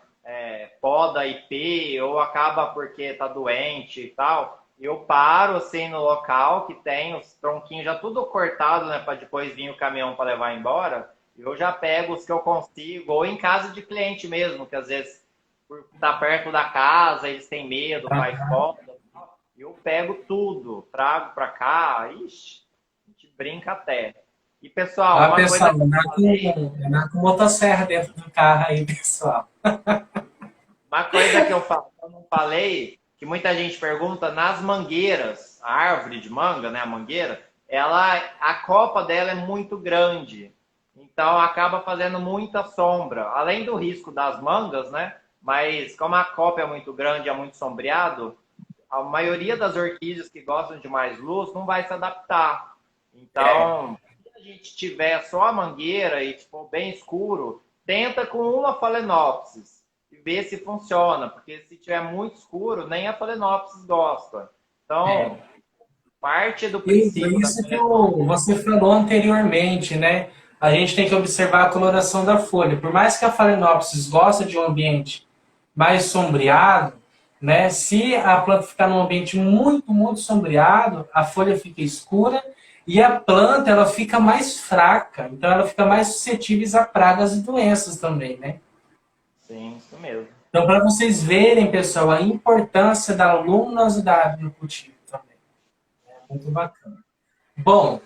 poda IP, ou acaba porque está doente e tal, eu paro assim no local que tem os tronquinhos já tudo cortado, né, para depois vir o caminhão para levar embora. Eu já pego os que eu consigo, ou em casa de cliente mesmo, que às vezes por estar perto da casa, eles têm medo, faz poda. Eu pego tudo, trago para cá, ixi, a gente brinca até. E pessoal, Ah, uma coisa pessoal, que eu falei, andar com motosserra dentro do carro aí, pessoal. uma coisa que eu não falei, que muita gente pergunta, nas mangueiras, a árvore de manga, né, a mangueira, a copa dela é muito grande. Então acaba fazendo muita sombra. Além do risco das mangas, né? Mas como a copa é muito grande, é muito sombreado, a maioria das orquídeas que gostam de mais luz não vai se adaptar. É, Então, se a gente tiver só a mangueira e for bem escuro, tenta com uma Phalaenopsis e vê se funciona, porque se tiver muito escuro, nem a Phalaenopsis gosta. Então, é. parte do E princípio da isso que Phalaenopsis, você falou anteriormente, né? A gente tem que observar a coloração da folha. Por mais que a Phalaenopsis goste de um ambiente mais sombreado, né? Se a planta ficar num ambiente muito, muito sombreado, a folha fica escura e a planta ela fica mais fraca. Então ela fica mais suscetível a pragas e doenças também, né? sim, isso mesmo. Então, para vocês verem, pessoal, a importância da luminosidade no cultivo também. É muito bacana. Bom,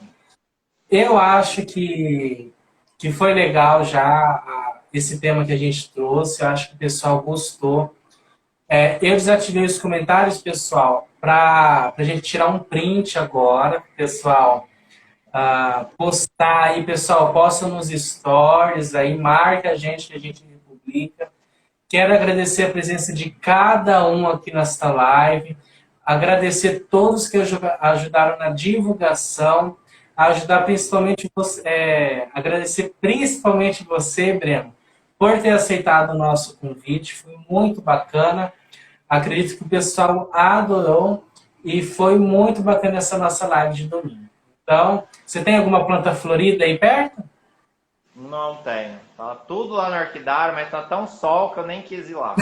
eu acho que foi legal já esse tema que a gente trouxe. Eu acho que o pessoal gostou. Eu desativei os comentários, pessoal, para a gente tirar um print agora, pessoal. Postar aí, pessoal, posta nos stories aí, marca a gente que a gente publica. Quero agradecer a presença de cada um aqui nesta live, agradecer todos que ajudaram na divulgação, ajudar principalmente você, agradecer principalmente você, Breno, por ter aceitado o nosso convite, foi muito bacana. Acredito que o pessoal adorou e foi muito bacana essa nossa live de domingo. Então, você tem alguma planta florida aí perto? Não tenho. Tá tudo lá no orquidário, mas tá tão sol que eu nem quis ir lá.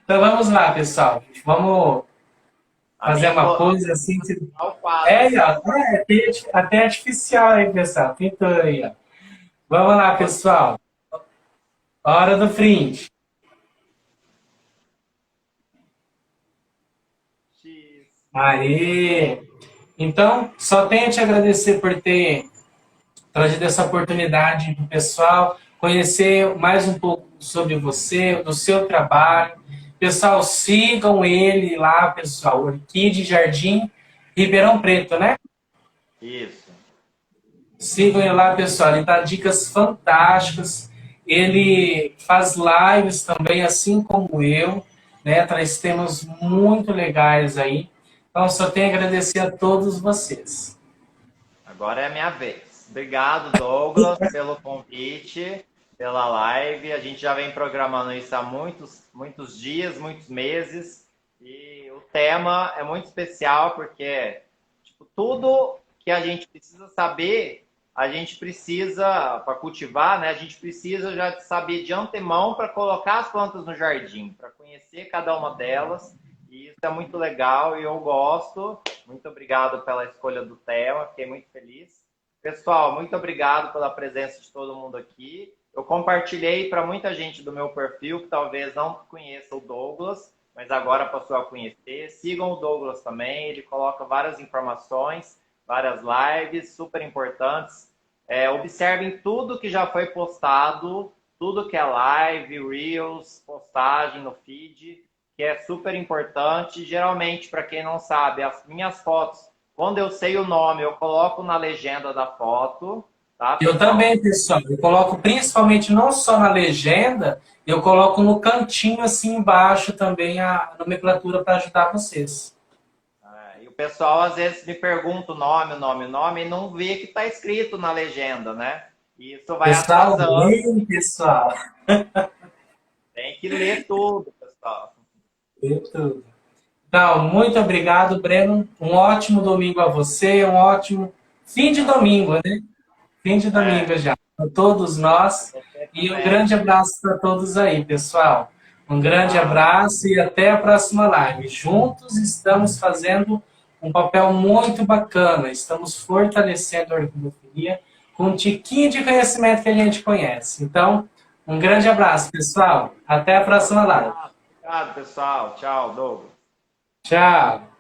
Então vamos lá, pessoal. Vamos A fazer minha uma flor pose assim. tá o quadro, assim, ó. Ó, até artificial aí, pessoal. Pintou aí, ó. Vamos lá, pessoal. Hora do print. X. Aí. Então, só tenho a te agradecer por ter trazido essa oportunidade para o pessoal conhecer mais um pouco sobre você, do seu trabalho. Pessoal, sigam ele lá, pessoal. Orquídea Jardim Ribeirão Preto, né? Isso. Sigam ele lá, pessoal. Ele dá dicas fantásticas. Ele faz lives também, assim como eu, né? Traz temas muito legais aí. Então, só tenho a agradecer a todos vocês. Agora é a minha vez. Obrigado, Douglas, pelo convite, pela live. A gente já vem programando isso há muitos, muitos dias, muitos meses. E o tema é muito especial porque tipo, tudo que a gente precisa saber, a gente precisa, para cultivar, né? A gente precisa já saber de antemão para colocar as plantas no jardim, para conhecer cada uma delas. E isso é muito legal e eu gosto. Muito obrigado pela escolha do tema, fiquei muito feliz. Pessoal, muito obrigado pela presença de todo mundo aqui. Eu compartilhei para muita gente do meu perfil que talvez não conheça o Douglas, mas agora passou a conhecer. Sigam o Douglas também, ele coloca várias informações, várias lives super importantes. Observem tudo que já foi postado, tudo que é live, reels, postagem no feed, que é super importante. Geralmente, para quem não sabe, as minhas fotos, quando eu sei o nome, eu coloco na legenda da foto, tá, Eu pessoal? também, pessoal. Eu coloco principalmente não só na legenda, eu coloco no cantinho assim embaixo também a nomenclatura para ajudar vocês. E o pessoal às vezes me pergunta o nome e não vê que está escrito na legenda, né? E isso vai Pessoal, atrasando. bem, pessoal. Tem que ler tudo, pessoal. Tudo. Então, muito obrigado, Breno. Um ótimo domingo a você, um ótimo fim de domingo, né? Fim de domingo já, para todos nós. Você E um também. grande abraço para todos aí, pessoal. Um grande Tá? abraço e até a próxima live. Juntos estamos fazendo um papel muito bacana. Estamos fortalecendo a orgulhofilia com um tiquinho de conhecimento que a gente conhece. Então, um grande abraço, pessoal. Até a próxima live. Obrigado, pessoal. Tchau, Douglas. Tchau.